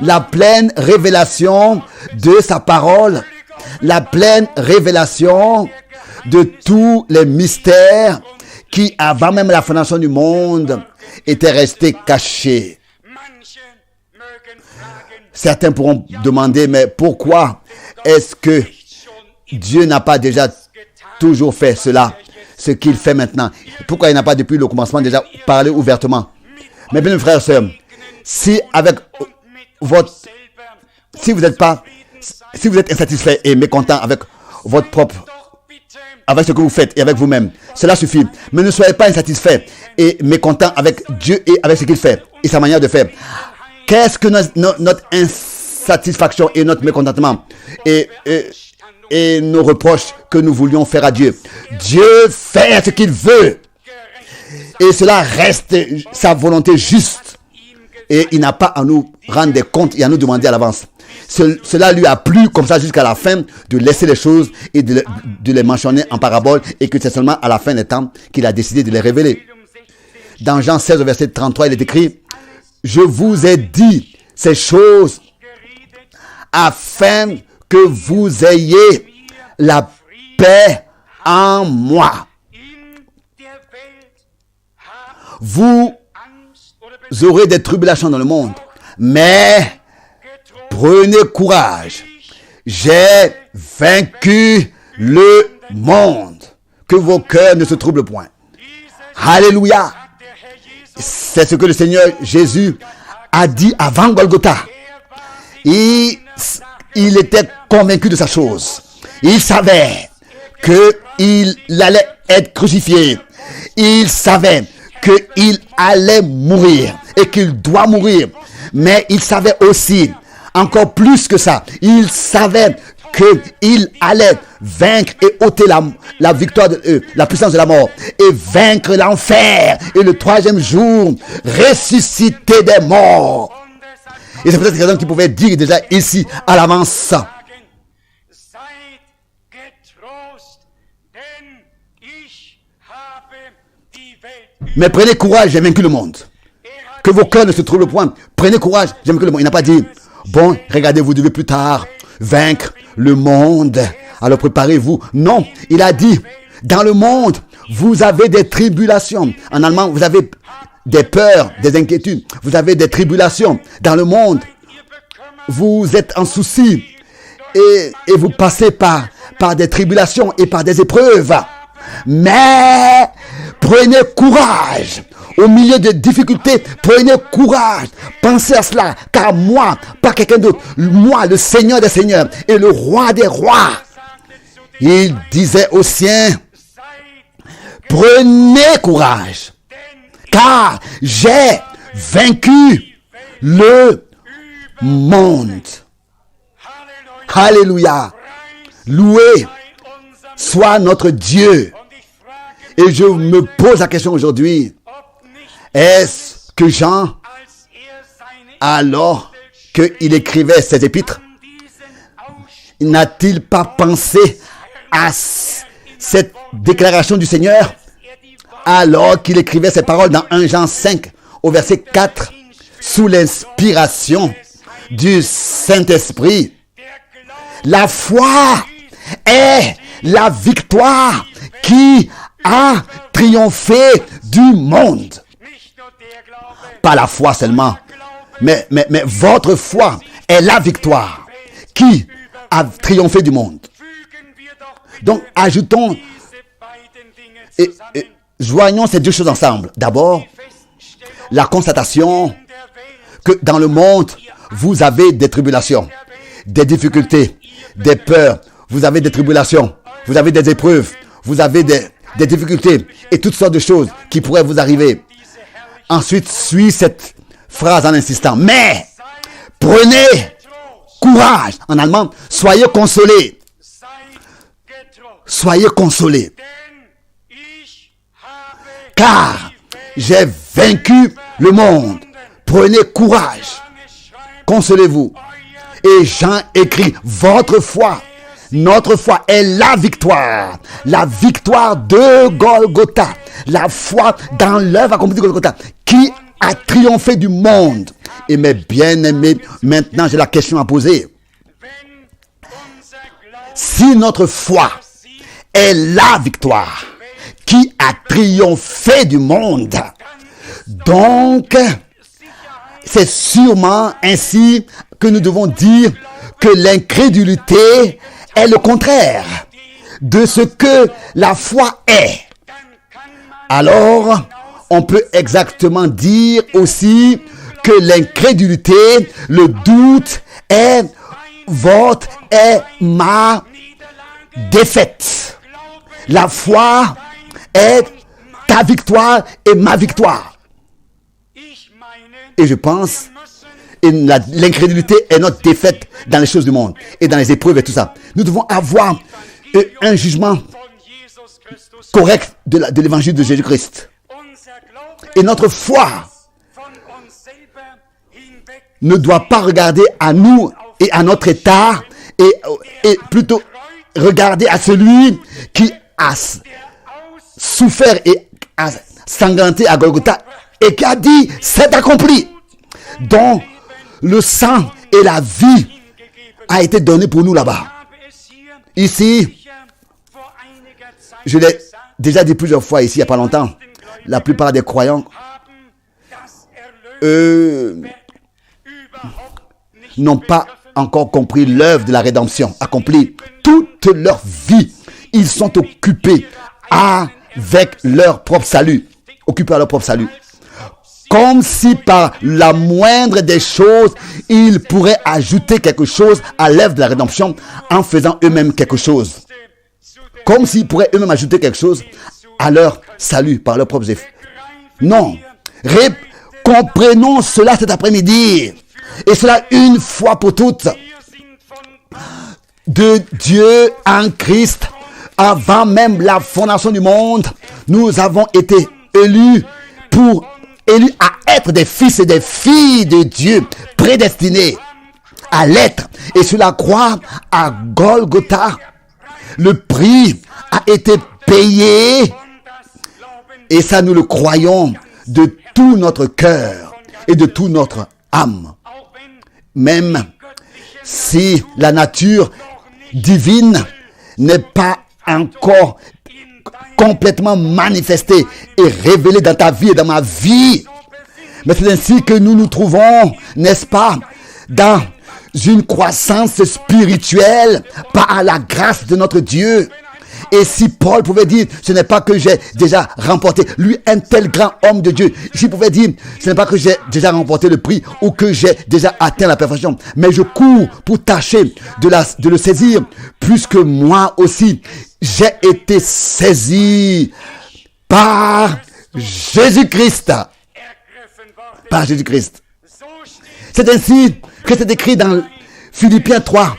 la pleine révélation de sa parole, la pleine révélation de tous les mystères qui, avant même la fondation du monde, étaient restés cachés. Certains pourront demander, mais pourquoi est-ce que Dieu n'a pas déjà toujours fait cela, ce qu'il fait maintenant? Pourquoi il n'a pas depuis le commencement déjà parlé ouvertement? Mais bien, frères et sœurs, si vous êtes insatisfait et mécontent avec votre propre, avec ce que vous faites et avec vous-même, cela suffit. Mais ne soyez pas insatisfait et mécontent avec Dieu et avec ce qu'il fait et sa manière de faire. Qu'est-ce que notre insatisfaction et notre mécontentement et nos reproches que nous voulions faire à Dieu? Dieu fait ce qu'il veut et cela reste sa volonté juste et il n'a pas à nous rendre des comptes et à nous demander à l'avance. Cela lui a plu comme ça jusqu'à la fin de laisser les choses et de les mentionner en parabole et que c'est seulement à la fin des temps qu'il a décidé de les révéler. Dans Jean 16 verset 33 il est écrit, je vous ai dit ces choses afin que vous ayez la paix en moi. Vous aurez des tribulations dans le monde, mais prenez courage. J'ai vaincu le monde. Que vos cœurs ne se troublent point. Alléluia. C'est ce que le Seigneur Jésus a dit avant Golgotha. Il était convaincu de sa chose. Il savait qu'il allait être crucifié. Il savait qu'il allait mourir et qu'il doit mourir. Mais il savait aussi, encore plus que ça, il savait qu'il allait vaincre et ôter la victoire, la puissance de la mort, et vaincre l'enfer, et le troisième jour, ressusciter des morts. Et c'est peut-être quelqu'un qui pouvait dire déjà ici, à l'avance, mais prenez courage, j'ai vaincu le monde. Que vos cœurs ne se troublent point. Prenez courage, j'ai vaincu le monde. Il n'a pas dit, bon, regardez, vous devez plus tard vaincre le monde. Alors préparez-vous. Non, il a dit, dans le monde, vous avez des tribulations. En allemand, vous avez des peurs, des inquiétudes. Vous avez des tribulations. Dans le monde, vous êtes en souci. Et vous passez par des tribulations et par des épreuves. Mais prenez courage. Au milieu de difficultés, prenez courage. Pensez à cela, car moi, pas quelqu'un d'autre, moi, le Seigneur des Seigneurs et le Roi des Rois, il disait aux siens, prenez courage, car j'ai vaincu le monde. Alléluia. Loué soit notre Dieu. Et je me pose la question aujourd'hui, est-ce que Jean, alors qu'il écrivait ses épîtres, n'a-t-il pas pensé à cette déclaration du Seigneur alors qu'il écrivait ces paroles dans 1 Jean 5 au verset 4 sous l'inspiration du Saint-Esprit? La foi est la victoire qui a triomphé du monde. Pas la foi seulement, mais votre foi est la victoire qui a triomphé du monde. Donc, ajoutons et joignons ces deux choses ensemble. D'abord, la constatation que dans le monde, vous avez des tribulations, des difficultés, des peurs, vous avez des tribulations, vous avez des épreuves, vous avez des difficultés et toutes sortes de choses qui pourraient vous arriver. Ensuite, suit cette phrase en insistant. Mais, prenez courage. En allemand, soyez consolés. Soyez consolés. Car j'ai vaincu le monde. Prenez courage. Consolez-vous. Et Jean écrit, votre foi, notre foi est la victoire de Golgotha, la foi dans l'œuvre accomplie de Golgotha, qui a triomphé du monde. Et mes bien-aimés, maintenant j'ai la question à poser. Si notre foi est la victoire qui a triomphé du monde, donc c'est sûrement ainsi que nous devons dire que l'incrédulité est le contraire de ce que la foi est. Alors, on peut exactement dire aussi que l'incrédulité, le doute est ma défaite. La foi est ta victoire et ma victoire. Et je pense, l'incrédulité est notre défaite dans les choses du monde et dans les épreuves et tout ça. Nous devons avoir un jugement correct de l'évangile de Jésus-Christ. Et notre foi ne doit pas regarder à nous et à notre état et plutôt regarder à celui qui a souffert et a sanglanté à Golgotha et qui a dit c'est accompli, dont le sang et la vie a été donné pour nous là-bas. Ici, je l'ai déjà dit plusieurs fois ici il n'y a pas longtemps, la plupart des croyants n'ont pas encore compris l'œuvre de la rédemption accomplie. Toute leur vie, ils sont occupés avec leur propre salut. Occupés à leur propre salut. Comme si par la moindre des choses, ils pourraient ajouter quelque chose à l'œuvre de la rédemption en faisant eux-mêmes quelque chose. Comme s'ils pourraient eux-mêmes ajouter quelque chose à leur salut par leurs propres efforts. Non. Comprenons cela cet après-midi. Et cela une fois pour toutes. de Dieu en Christ, avant même la fondation du monde, nous avons été élus à être des fils et des filles de Dieu, prédestinés à l'être. Et sur la croix, à Golgotha, le prix a été payé. Et ça, nous le croyons de tout notre cœur et de toute notre âme. Même si la nature divine n'est pas encore complètement manifestée et révélée dans ta vie et dans ma vie. Mais c'est ainsi que nous nous trouvons, n'est-ce pas, dans une croissance spirituelle par la grâce de notre Dieu. Et si Paul pouvait dire, ce n'est pas que j'ai déjà remporté, lui, un tel grand homme de Dieu, s'il pouvait dire, ce n'est pas que j'ai déjà remporté le prix ou que j'ai déjà atteint la perfection, mais je cours pour tâcher de le saisir, puisque moi aussi, j'ai été saisi par Jésus-Christ. Par Jésus-Christ. C'est ainsi que c'est écrit dans Philippiens 3,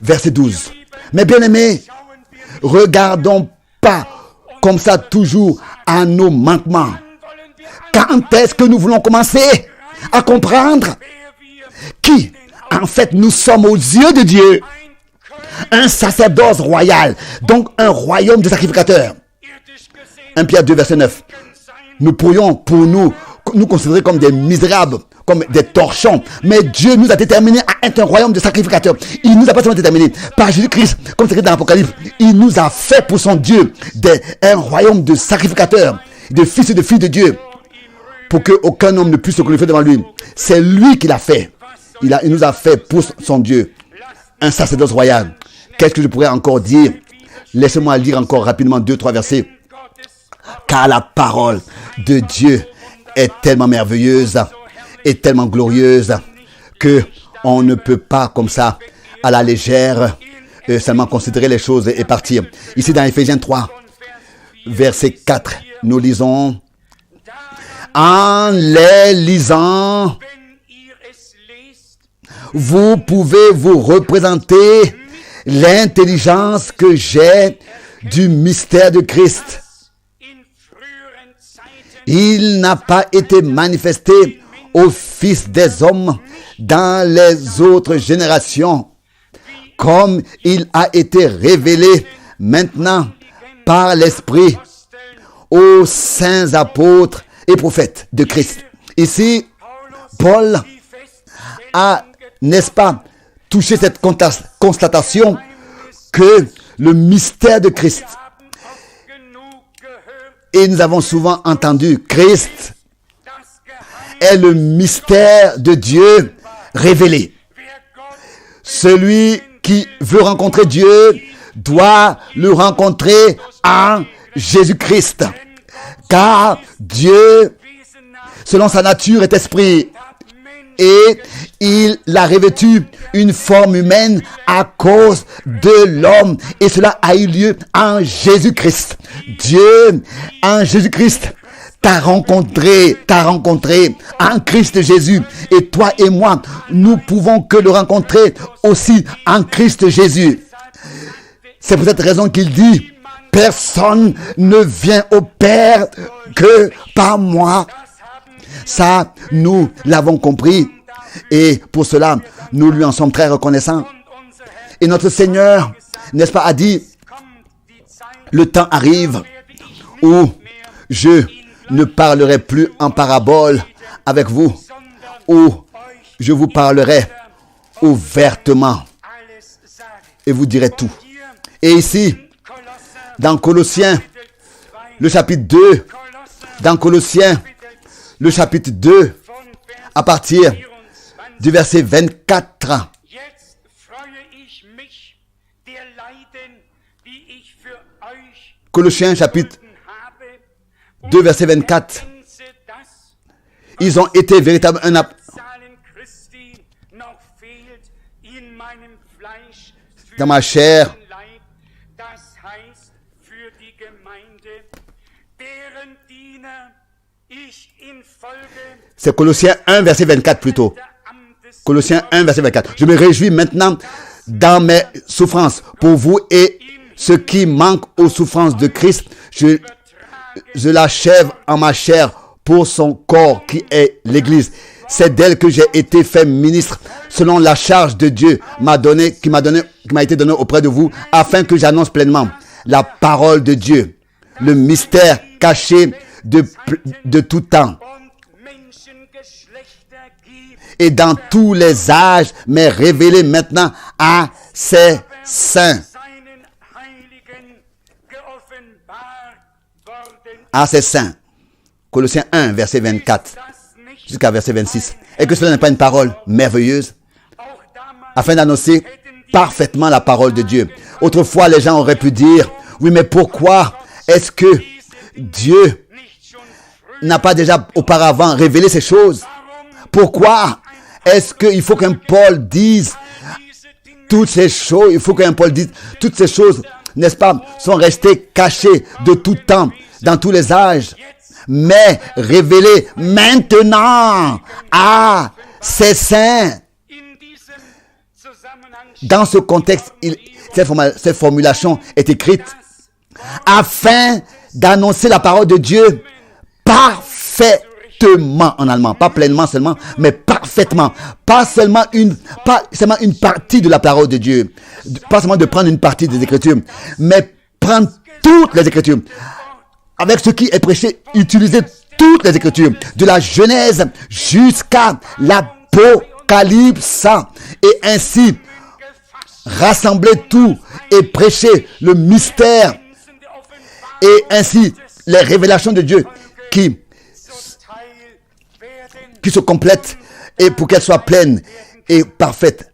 verset 12. Mais bien aimés, regardons pas comme ça toujours à nos manquements. Quand est-ce que nous voulons commencer à comprendre qui, en fait, nous sommes aux yeux de Dieu? Un sacerdoce royal, donc un royaume de sacrificateurs. 1 Pierre 2, verset 9. Nous pourrions, pour nous considérer comme des misérables, comme des torchons. Mais Dieu nous a déterminés à être un royaume de sacrificateurs. Il nous a pas seulement déterminés par Jésus-Christ, comme c'est écrit dans l'Apocalypse. Il nous a fait pour son Dieu un royaume de sacrificateurs, de fils et de filles de Dieu, pour qu'aucun homme ne puisse se glorifier devant lui. C'est lui qui l'a fait. Il nous a fait pour son Dieu un sacerdoce royal. Qu'est-ce que je pourrais encore dire? Laissez-moi lire encore rapidement 2-3 versets. Car la parole de Dieu est tellement merveilleuse et tellement glorieuse que on ne peut pas comme ça à la légère seulement considérer les choses et partir. Ici dans Éphésiens 3 verset 4, nous lisons: en les lisant, vous pouvez vous représenter l'intelligence que j'ai du mystère de Christ. Il n'a pas été manifesté aux fils des hommes dans les autres générations, comme il a été révélé maintenant par l'Esprit aux saints apôtres et prophètes de Christ. Ici, Paul a, n'est-ce pas, touché cette constatation que le mystère de Christ, et nous avons souvent entendu, Christ est le mystère de Dieu révélé. Celui qui veut rencontrer Dieu doit le rencontrer en Jésus-Christ. Car Dieu, selon sa nature, est esprit. Et il a revêtu une forme humaine à cause de l'homme. Et cela a eu lieu en Jésus-Christ. Dieu, en Jésus-Christ, t'a rencontré en Christ Jésus. Et toi et moi, nous pouvons que le rencontrer aussi en Christ Jésus. C'est pour cette raison qu'il dit: personne ne vient au Père que par moi. Ça, nous l'avons compris. Et pour cela, nous lui en sommes très reconnaissants. Et notre Seigneur, n'est-ce pas, a dit: le temps arrive où je ne parlerai plus en parabole avec vous, où je vous parlerai ouvertement et vous direz tout. Et ici, dans Colossiens, le chapitre 2, à partir du verset 24, Colossiens chapitre 2, verset 24, ils ont été véritablement dans ma chair. C'est Colossiens 1, verset 24 plutôt. Colossiens 1, verset 24. Je me réjouis maintenant dans mes souffrances pour vous et ce qui manque aux souffrances de Christ, je l'achève en ma chair pour son corps qui est l'Église. C'est d'elle que j'ai été fait ministre selon la charge de Dieu qui m'a été donnée auprès de vous, afin que j'annonce pleinement la parole de Dieu, le mystère caché de tout temps et dans tous les âges, mais révélé maintenant à ses saints. À ses saints. Colossiens 1, verset 24 jusqu'à verset 26. Et que cela n'est pas une parole merveilleuse, afin d'annoncer parfaitement la parole de Dieu. Autrefois, les gens auraient pu dire, oui, mais pourquoi est-ce que Dieu n'a pas déjà auparavant révélé ces choses? Pourquoi est-ce qu'il faut qu'un Paul dise toutes ces choses? Il faut qu'un Paul dise toutes ces choses, n'est-ce pas, sont restées cachées de tout temps, dans tous les âges, mais révélées maintenant à ses saints. Dans ce contexte, cette formulation est écrite afin d'annoncer la parole de Dieu parfaitement en allemand, pas pleinement seulement, mais parfaitement. Pas seulement une partie de la parole de Dieu, pas seulement de prendre une partie des Écritures, mais prendre toutes les Écritures. Avec ce qui est prêché, utiliser toutes les Écritures, de la Genèse jusqu'à l'Apocalypse, et ainsi rassembler tout et prêcher le mystère, et ainsi les révélations de Dieu qui se complètent, et pour qu'elles soient pleines et parfaites,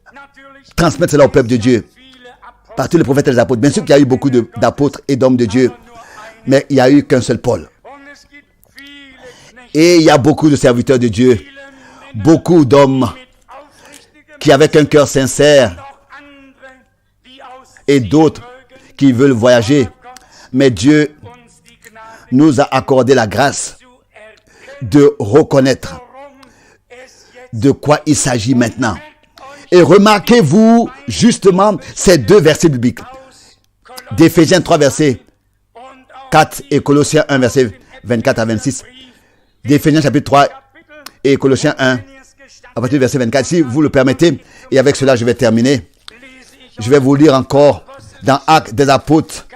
transmettre cela au peuple de Dieu par tous les prophètes et les apôtres. Bien sûr qu'il y a eu beaucoup d'apôtres et d'hommes de Dieu, mais il n'y a eu qu'un seul Paul. Et il y a beaucoup de serviteurs de Dieu, beaucoup d'hommes qui avec un cœur sincère, et d'autres qui veulent voyager. Mais Dieu nous a accordé la grâce de reconnaître de quoi il s'agit maintenant. Et remarquez-vous justement ces deux versets bibliques, d'Éphésiens 3, verset 4 et Colossiens 1, verset 24 à 26. D'Éphésiens chapitre 3 et Colossiens 1, à partir du verset 24. Si vous le permettez, et avec cela je vais terminer, je vais vous lire encore dans Actes des Apôtres,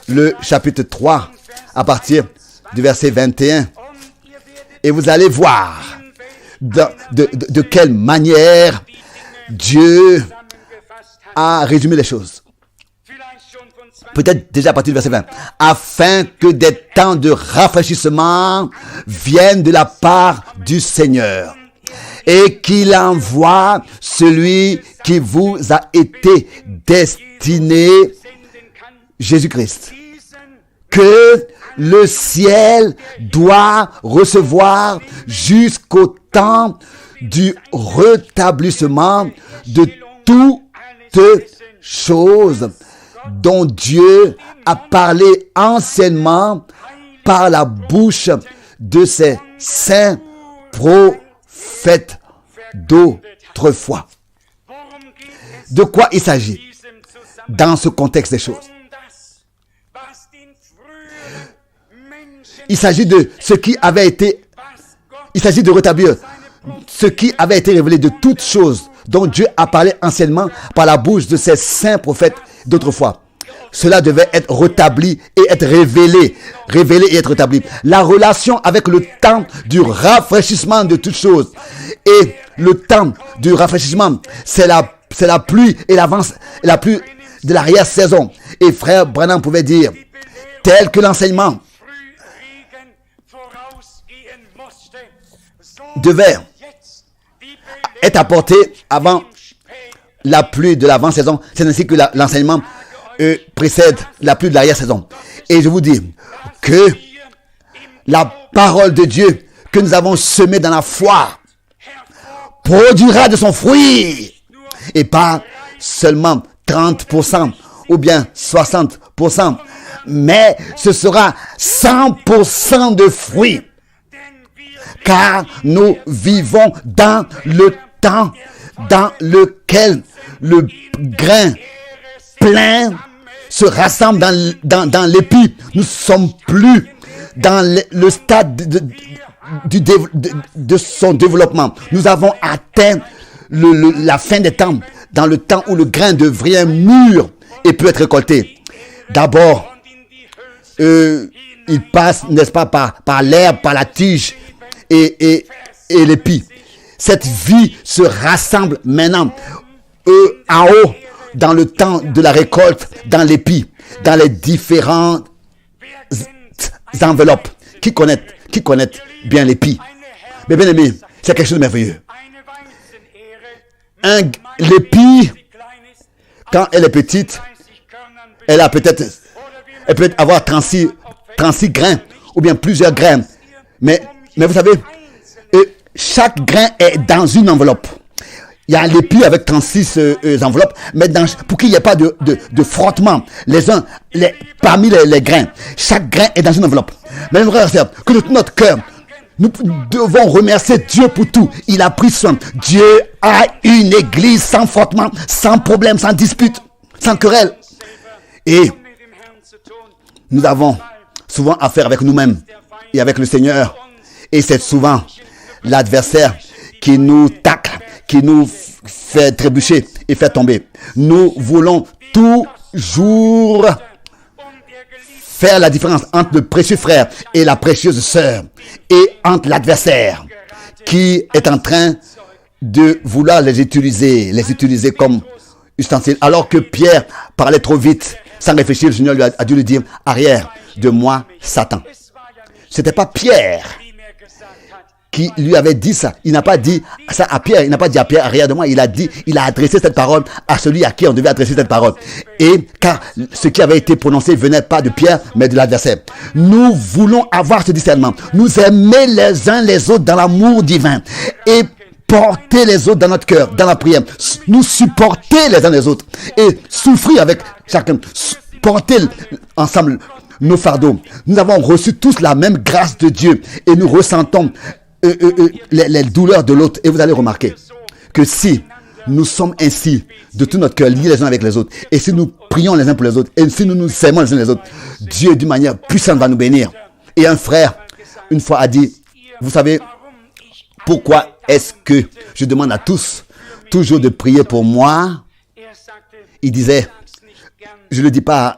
le chapitre 3, à partir du verset 21. Et vous allez voir de quelle manière Dieu a résumé les choses. Peut-être déjà à partir du verset 20. Afin que des temps de rafraîchissement viennent de la part du Seigneur, et qu'il envoie celui qui vous a été destiné, Jésus-Christ, que le ciel doit recevoir jusqu'au temps du rétablissement de toutes choses dont Dieu a parlé anciennement par la bouche de ses saints prophètes d'autrefois. De quoi il s'agit dans ce contexte des choses? Il s'agit de ce qui avait été, il s'agit de rétablir ce qui avait été révélé de toutes choses dont Dieu a parlé anciennement par la bouche de ses saints prophètes d'autrefois. Cela devait être rétabli et être révélé et être rétabli. La relation avec le temps du rafraîchissement de toutes choses. Et le temps du rafraîchissement, c'est la pluie et la pluie de l'arrière-saison. Et frère Branham pouvait dire, tel que l'enseignement devait être apporté avant la pluie de l'avant-saison, c'est ainsi que l'enseignement précède la pluie de l'arrière-saison. Et je vous dis que la parole de Dieu que nous avons semée dans la foi produira de son fruit, et pas seulement 30% ou bien 60%, mais ce sera 100% de fruits, car nous vivons dans le temps dans lequel le grain plein se rassemble dans l'épi. Nous ne sommes plus dans le stade de son développement. Nous avons atteint la fin des temps, dans le temps où le grain devient mûr et peut être récolté. D'abord, il passe, n'est-ce pas, par l'herbe, par la tige et l'épi. Cette vie se rassemble maintenant en haut, dans le temps de la récolte, dans l'épi, dans les différentes enveloppes. Qui connaît bien l'épi? Mais bien aimé, c'est quelque chose de merveilleux. L'épi, quand elle est petite, elle peut avoir 36 grains, ou bien plusieurs grains. Mais vous savez, chaque grain est dans une enveloppe. Il y a l'épi avec 36 enveloppes, mais pour qu'il n'y ait pas de frottement parmi les grains. Chaque grain est dans une enveloppe. Mais frères et sœurs, que de tout notre cœur, nous devons remercier Dieu pour tout. Il a pris soin. Dieu a une église sans frottement, sans problème, sans dispute, sans querelle. Et nous avons souvent affaire avec nous-mêmes et avec le Seigneur. Et c'est souvent l'adversaire qui nous tacle, qui nous fait trébucher et fait tomber. Nous voulons toujours faire la différence entre le précieux frère et la précieuse sœur, et entre l'adversaire qui est en train de vouloir les utiliser comme ustensiles. Alors que Pierre parlait trop vite, sans réfléchir, le Seigneur a dû lui dire: arrière de moi, Satan. C'était pas Pierre qui lui avait dit ça. Il n'a pas dit ça à Pierre. Il n'a pas dit à Pierre: arrière de moi. Il a adressé cette parole à celui à qui on devait adresser cette parole. Et car ce qui avait été prononcé venait pas de Pierre, mais de l'adversaire. Nous voulons avoir ce discernement. Nous aimer les uns les autres dans l'amour divin. Et porter les autres dans notre cœur, dans la prière. Nous supporter les uns les autres. Et souffrir avec chacun. Porter ensemble nos fardeaux. Nous avons reçu tous la même grâce de Dieu. Et nous ressentons les douleurs de l'autre. Et vous allez remarquer que si nous sommes ainsi de tout notre cœur, liés les uns avec les autres, et si nous prions les uns pour les autres, et si nous nous aimons les uns les autres, Dieu d'une manière puissante va nous bénir. Et un frère une fois a dit: vous savez pourquoi est-ce que je demande à tous toujours de prier pour moi? Il disait, je ne le dis pas,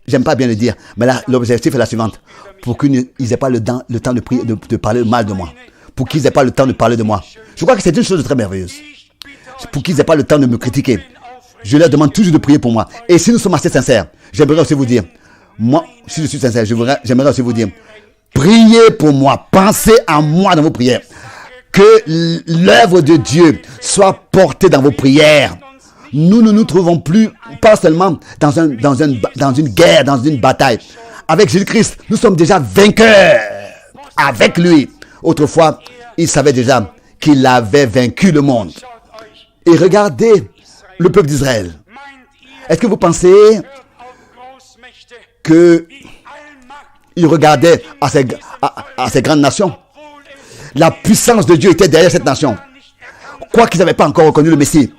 j'aime pas bien le dire, mais là l'objectif est la suivante: pour qu'ils n'aient pas le temps de prier, de parler mal de moi, pour qu'ils n'aient pas le temps de parler de moi. Je crois que c'est une chose de très merveilleuse. Pour qu'ils n'aient pas le temps de me critiquer. Je leur demande toujours de prier pour moi. Et si nous sommes assez sincères, j'aimerais aussi vous dire, moi, si je suis sincère, j'aimerais aussi vous dire, priez pour moi, pensez à moi dans vos prières. Que l'œuvre de Dieu soit portée dans vos prières. Nous ne nous trouvons plus, pas seulement dans une guerre, dans une bataille. Avec Jésus-Christ, nous sommes déjà vainqueurs. Avec lui. Autrefois, il savait déjà qu'il avait vaincu le monde. Et regardez le peuple d'Israël. Est-ce que vous pensez qu'il regardait à ces grandes nations? La puissance de Dieu était derrière cette nation. Quoi qu'ils n'avaient pas encore reconnu le Messie.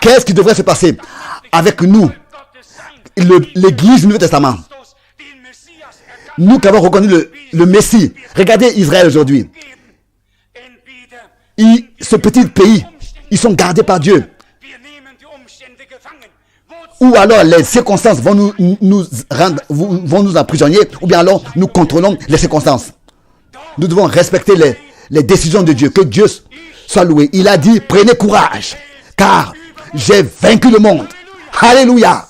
Qu'est-ce qui devrait se passer avec nous, l'Église du Nouveau Testament? Nous qui avons reconnu le Messie. Regardez Israël aujourd'hui. Ce petit pays, ils sont gardés par Dieu. Ou alors les circonstances vont nous emprisonner, ou bien alors nous contrôlons les circonstances. Nous devons respecter les décisions de Dieu. Que Dieu soit loué. Il a dit: prenez courage, car j'ai vaincu le monde. Alléluia.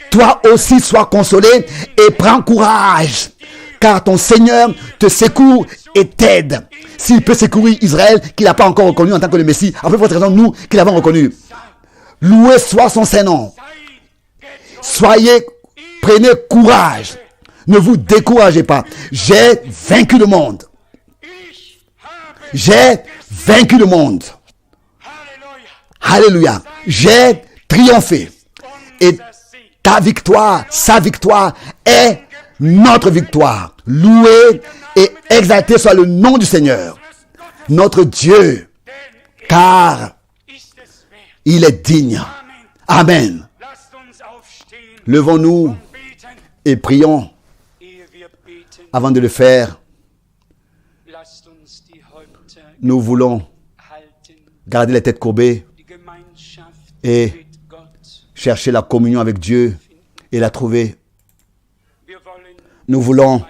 Toi aussi sois consolé et prends courage, car ton Seigneur te secourt et t'aide. S'il peut secourir Israël, qu'il n'a pas encore reconnu en tant que le Messie, après votre raison, nous qui l'avons reconnu. Loué soit son Saint-Nom. Prenez courage. Ne vous découragez pas. J'ai vaincu le monde. J'ai vaincu le monde. Alléluia. J'ai triomphé. Et ta victoire, sa victoire est notre victoire. Loué et exalté soit le nom du Seigneur, notre Dieu. Car Il est digne. Amen. Levons-nous et prions. Avant de le faire, nous voulons garder la tête courbée et chercher la communion avec Dieu et la trouver. Nous voulons,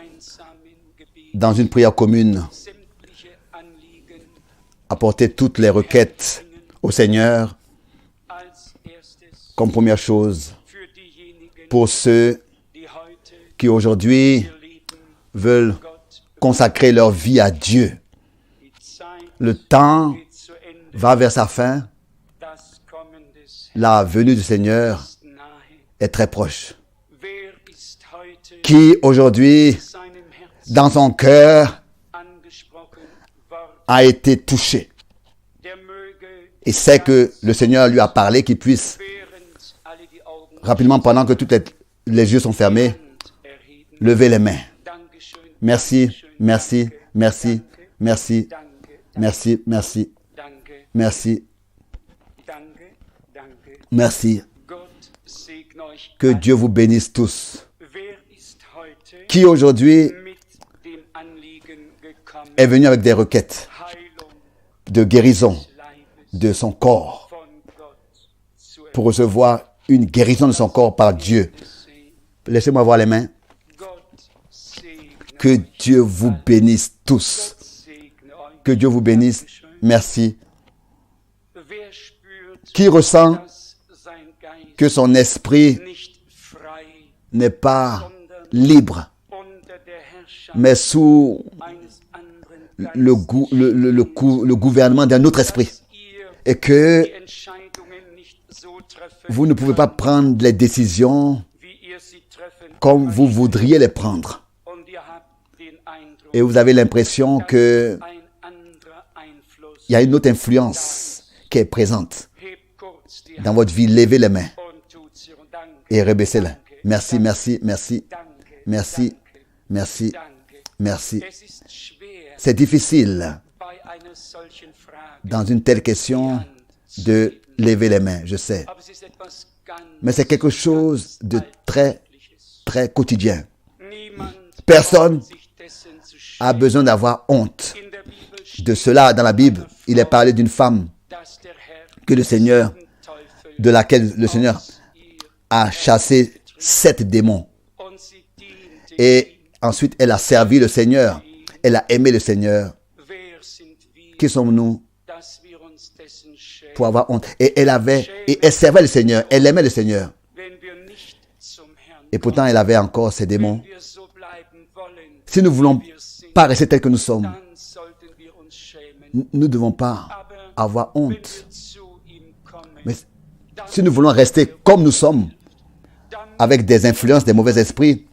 dans une prière commune, apporter toutes les requêtes au Seigneur comme première chose pour ceux qui aujourd'hui veulent consacrer leur vie à Dieu. Le temps va vers sa fin. La venue du Seigneur est très proche. Qui aujourd'hui, dans son cœur, a été touché et sait que le Seigneur lui a parlé, qu'il puisse rapidement, pendant que tous les yeux sont fermés, lever les mains. Merci, merci, merci, merci, merci, merci, merci, merci. Que Dieu vous bénisse tous. Qui aujourd'hui est venu avec des requêtes de guérison de son corps pour recevoir une guérison de son corps par Dieu. Laissez-moi voir les mains. Que Dieu vous bénisse tous. Que Dieu vous bénisse. Merci. Qui ressent que son esprit n'est pas libre, mais sous le gouvernement d'un autre esprit, et que vous ne pouvez pas prendre les décisions comme vous voudriez les prendre. Et vous avez l'impression qu'il y a une autre influence qui est présente dans votre vie. Levez les mains et rebaissez-les. Merci, merci, merci, merci, merci, merci. C'est difficile dans une telle question de lever les mains, je sais. Mais c'est quelque chose de très, très quotidien. Personne a besoin d'avoir honte de cela. Dans la Bible, il est parlé d'une femme de laquelle le Seigneur a chassé 7 démons. Et ensuite, elle a servi le Seigneur. Elle a aimé le Seigneur. Qui sommes-nous pour avoir honte? Et elle servait le Seigneur. Elle aimait le Seigneur. Et pourtant, elle avait encore ces démons. Si nous ne voulons pas rester tels que nous sommes, nous ne devons pas avoir honte. Mais si nous voulons rester comme nous sommes, avec des influences, des mauvais esprits,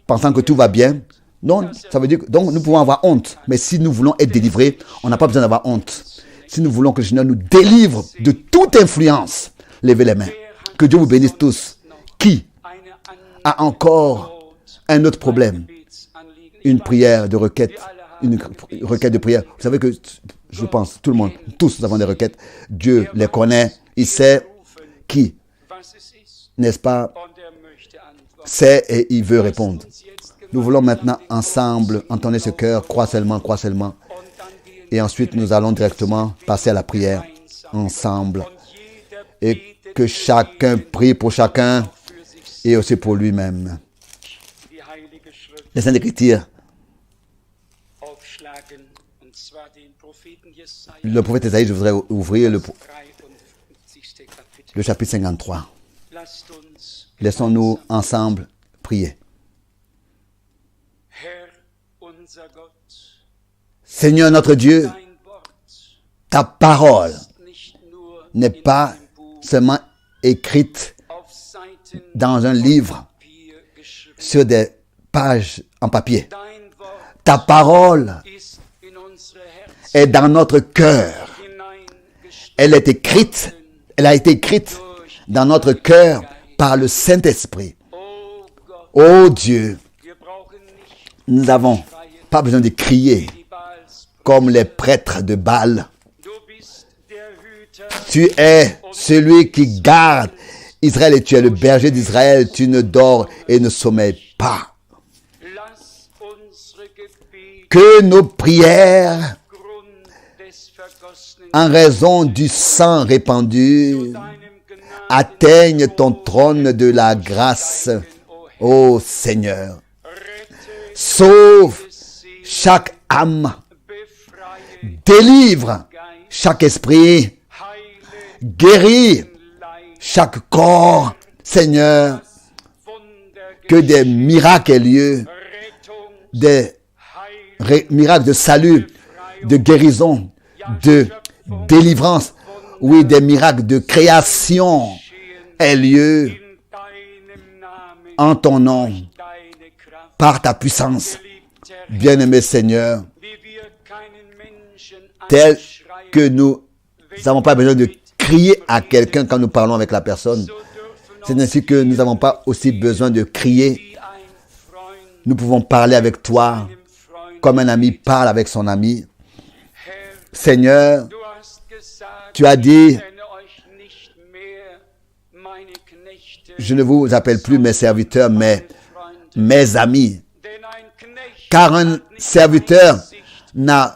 pensant que tout va bien, non, ça veut dire que donc nous pouvons avoir honte. Mais si nous voulons être délivrés, on n'a pas besoin d'avoir honte. Si nous voulons que le Seigneur nous délivre de toute influence, levez les mains. Que Dieu vous bénisse tous. Qui a encore un autre problème? Une prière de requête, une requête de prière. Vous savez que, je pense, tout le monde, tous nous avons des requêtes. Dieu les connaît, il sait qui, n'est-ce pas, sait et il veut répondre. Nous voulons maintenant ensemble entendre ce cœur, crois seulement. Et ensuite, nous allons directement passer à la prière ensemble. Et que chacun prie pour chacun et aussi pour lui-même. Les Saintes Écritures. Le prophète Ésaïe, je voudrais ouvrir le chapitre 53. Laissons-nous ensemble prier. Seigneur notre Dieu, ta parole n'est pas seulement écrite dans un livre sur des pages en papier. Ta parole est dans notre cœur. Elle a été écrite dans notre cœur par le Saint-Esprit. Oh Dieu, nous n'avons pas besoin de crier comme les prêtres de Baal. Tu es celui qui garde Israël et tu es le berger d'Israël. Tu ne dors et ne sommeilles pas. Que nos prières, en raison du sang répandu, atteignent ton trône de la grâce, ô Seigneur. Sauve chaque âme, délivre chaque esprit, guéris chaque corps, Seigneur. Que des miracles aient lieu, des miracles de salut, de guérison, de délivrance, oui, des miracles de création aient lieu en ton nom, par ta puissance. Bien-aimé Seigneur, tel que nous n'avons pas besoin de crier à quelqu'un quand nous parlons avec la personne, c'est ainsi que nous n'avons pas aussi besoin de crier. Nous pouvons parler avec toi comme un ami parle avec son ami. Seigneur, tu as dit, je ne vous appelle plus mes serviteurs, mais mes amis. Car un serviteur ne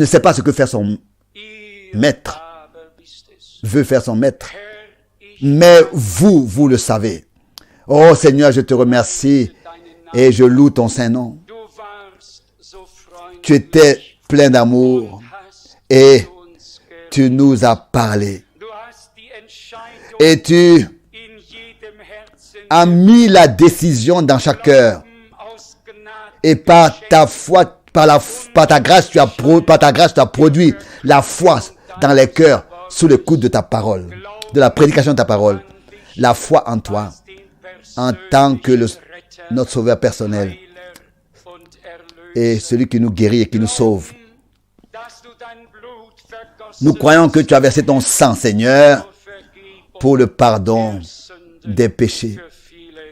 sait pas ce que fait son maître, veut faire son maître. Mais vous le savez. Oh Seigneur, je te remercie et je loue ton saint nom. Tu étais plein d'amour et tu nous as parlé. Et tu as mis la décision dans chaque cœur. Et par ta foi, par ta grâce, tu as produit la foi dans les cœurs sous l'écoute de ta parole, de la prédication de ta parole. La foi en toi, en tant que notre sauveur personnel et celui qui nous guérit et qui nous sauve. Nous croyons que tu as versé ton sang, Seigneur, pour le pardon des péchés,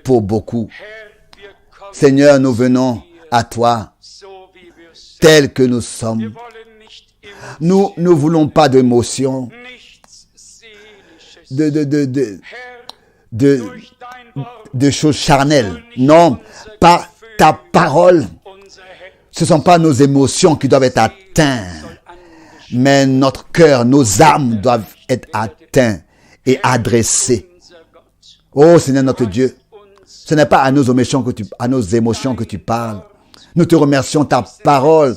pour beaucoup. Seigneur, nous venons à toi, tels que nous sommes. Nous ne voulons pas d'émotions, de choses charnelles. Non, par ta parole. Ce ne sont pas nos émotions qui doivent être atteintes, mais notre cœur, nos âmes doivent être atteints et adressés. Oh Seigneur notre Dieu, ce n'est pas à nos émotions que tu parles. Nous te remercions, ta parole,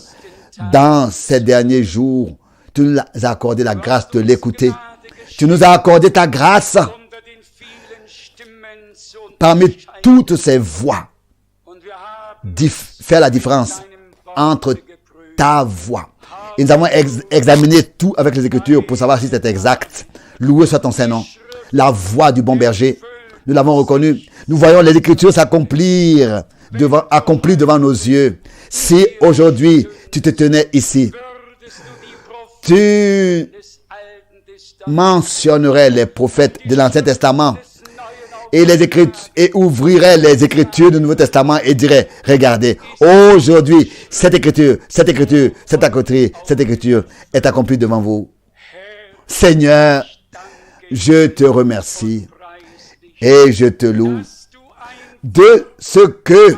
dans ces derniers jours, tu nous as accordé la grâce de l'écouter. Tu nous as accordé ta grâce parmi toutes ces voix. Faire la différence entre ta voix. Et nous avons examiné tout avec les Écritures pour savoir si c'est exact. Loué soit ton Saint-Nom. La voix du bon berger, nous l'avons reconnu. Nous voyons les Écritures s'accomplir devant nos yeux. Si aujourd'hui tu te tenais ici, tu mentionnerais les prophètes de l'Ancien Testament et ouvrirait les Écritures du Nouveau Testament et dirait, regardez, aujourd'hui, cette Écriture est accomplie devant vous. Seigneur, je te remercie et je te loue de ce que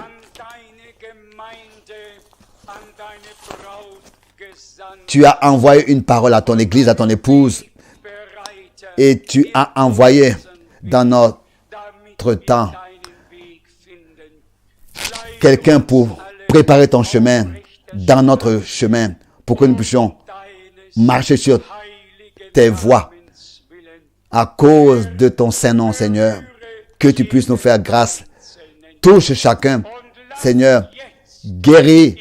tu as envoyé une parole à ton Église, à ton épouse, et tu as envoyé dans notre temps quelqu'un pour préparer ton chemin, dans notre chemin, pour que nous puissions marcher sur tes voies à cause de ton Saint-Nom, Seigneur. Que tu puisses nous faire grâce. Touche chacun, Seigneur, guéris,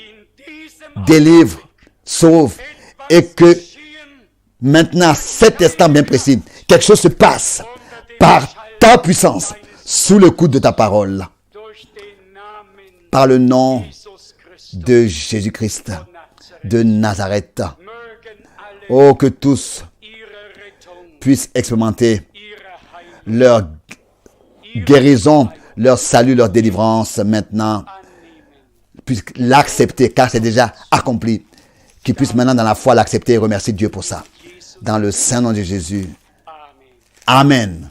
délivre, sauve, et que maintenant, cet instant bien précis, quelque chose se passe par ta puissance, sous le coup de ta parole, par le nom de Jésus-Christ de Nazareth. Oh, que tous puissent expérimenter leur guérison, leur salut, leur délivrance maintenant, puissent l'accepter car c'est déjà accompli. Qu'ils puissent maintenant dans la foi l'accepter et remercier Dieu pour ça. Dans le saint nom de Jésus. Amen.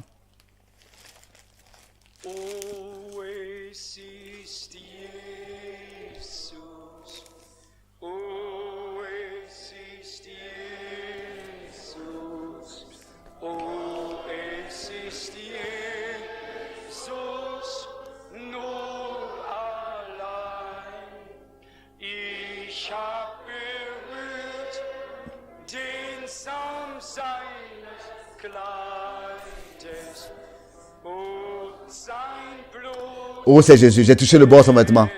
Oh, c'est Jésus, j'ai touché le bord de son vêtement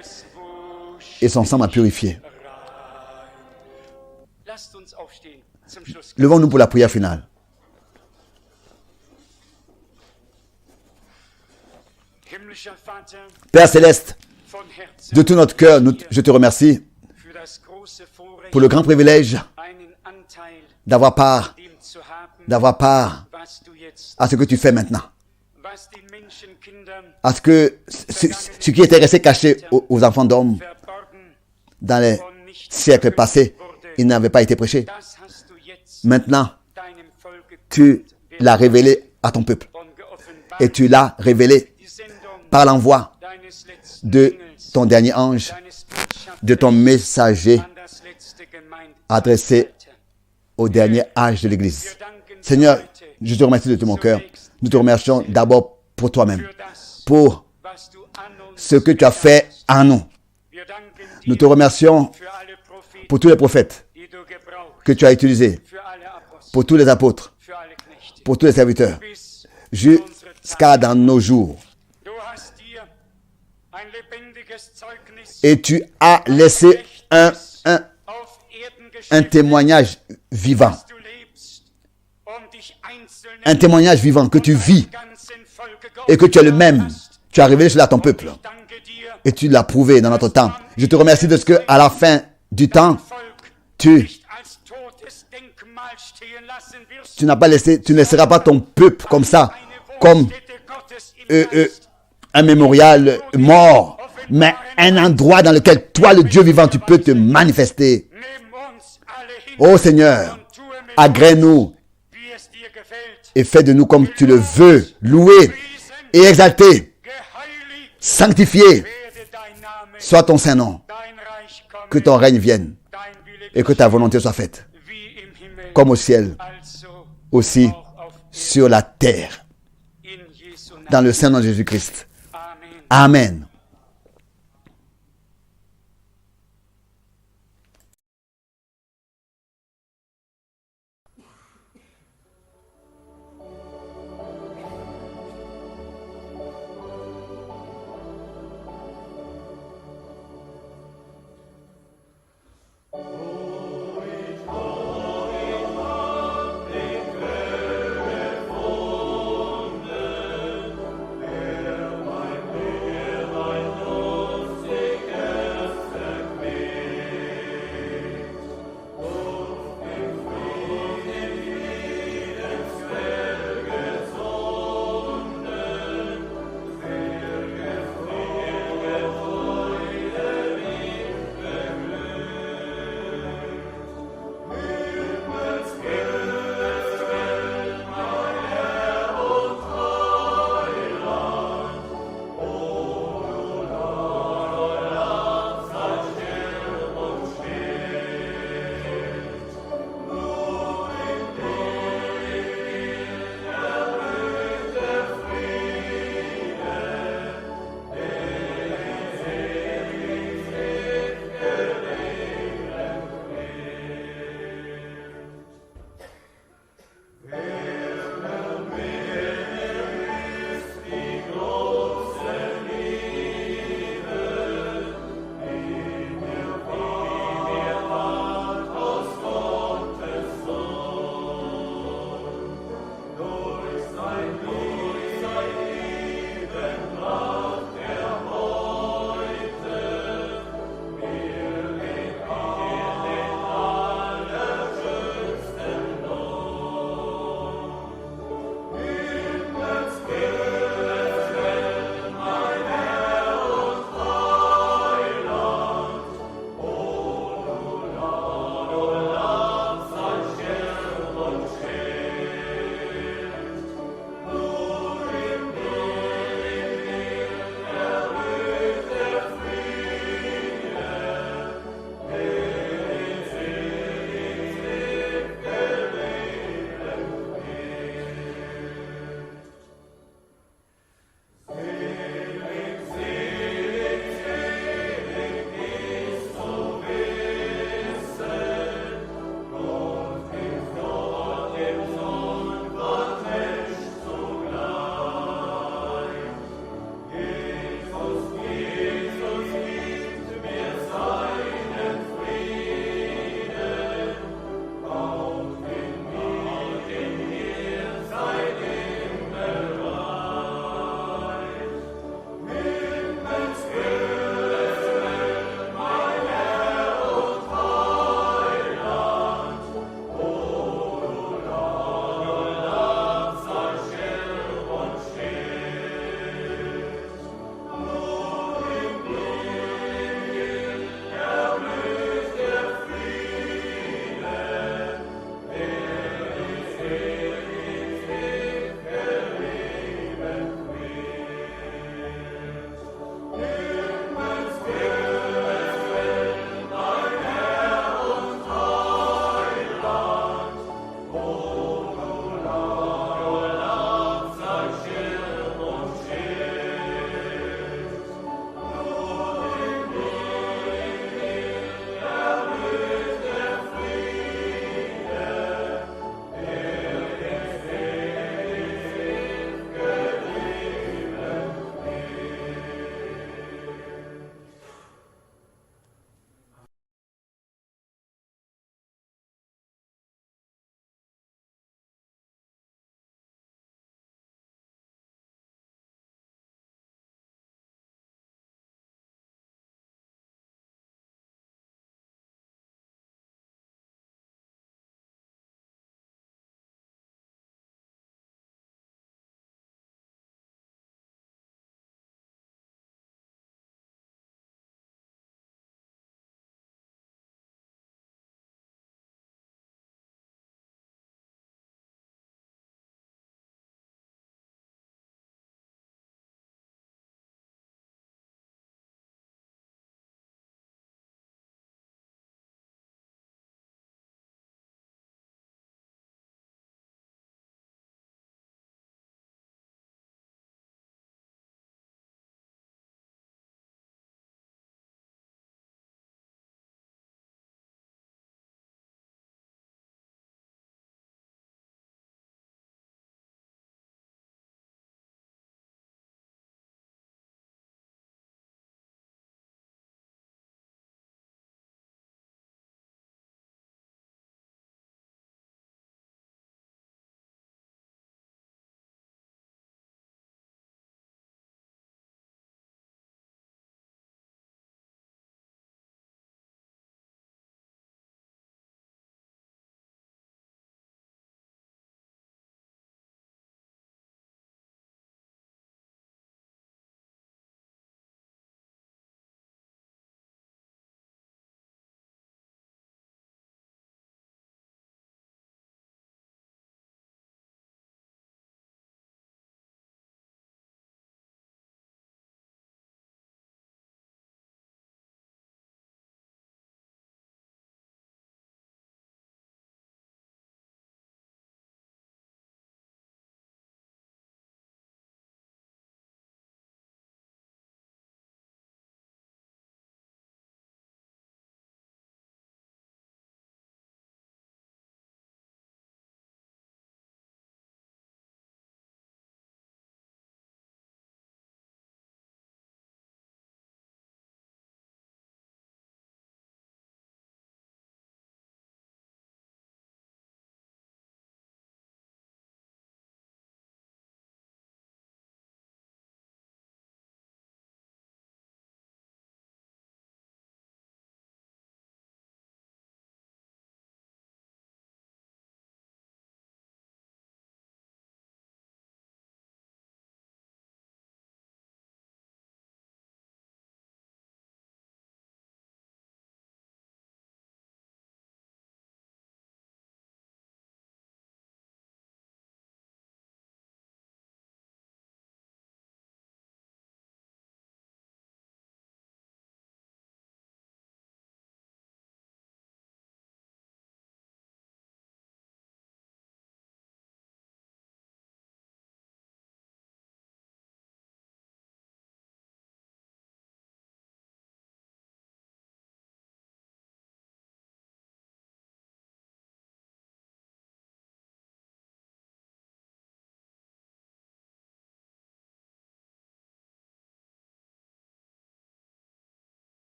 et son sang m'a purifié. Levons-nous pour la prière finale. Père Céleste, de tout notre cœur, je te remercie pour le grand privilège d'avoir part à ce que tu fais maintenant. À ce que ce qui était resté caché aux enfants d'hommes dans les siècles passés, il n'avait pas été prêché. Maintenant, tu l'as révélé à ton peuple. Et tu l'as révélé par l'envoi de ton dernier ange, de ton messager adressé au dernier âge de l'Église. Seigneur, je te remercie de tout mon cœur. Nous te remercions d'abord pour toi-même, pour ce que tu as fait en nous. Nous te remercions pour tous les prophètes que tu as utilisés, pour tous les apôtres, pour tous les serviteurs, jusqu'à dans nos jours. Et tu as laissé un témoignage vivant. Un témoignage vivant que tu vis et que tu es le même. Tu as révélé cela à ton peuple. Et tu l'as prouvé dans notre temps. Je te remercie de ce que, à la fin du temps, tu n'as pas laissé, tu ne laisseras pas ton peuple comme ça, comme un mémorial mort, mais un endroit dans lequel toi, le Dieu vivant, tu peux te manifester. Oh Seigneur, agrée-nous et fais de nous comme tu le veux, loué et exalté, sanctifié soit ton saint nom, que ton règne vienne et que ta volonté soit faite, comme au ciel, aussi sur la terre, dans le saint nom de Jésus-Christ. Amen.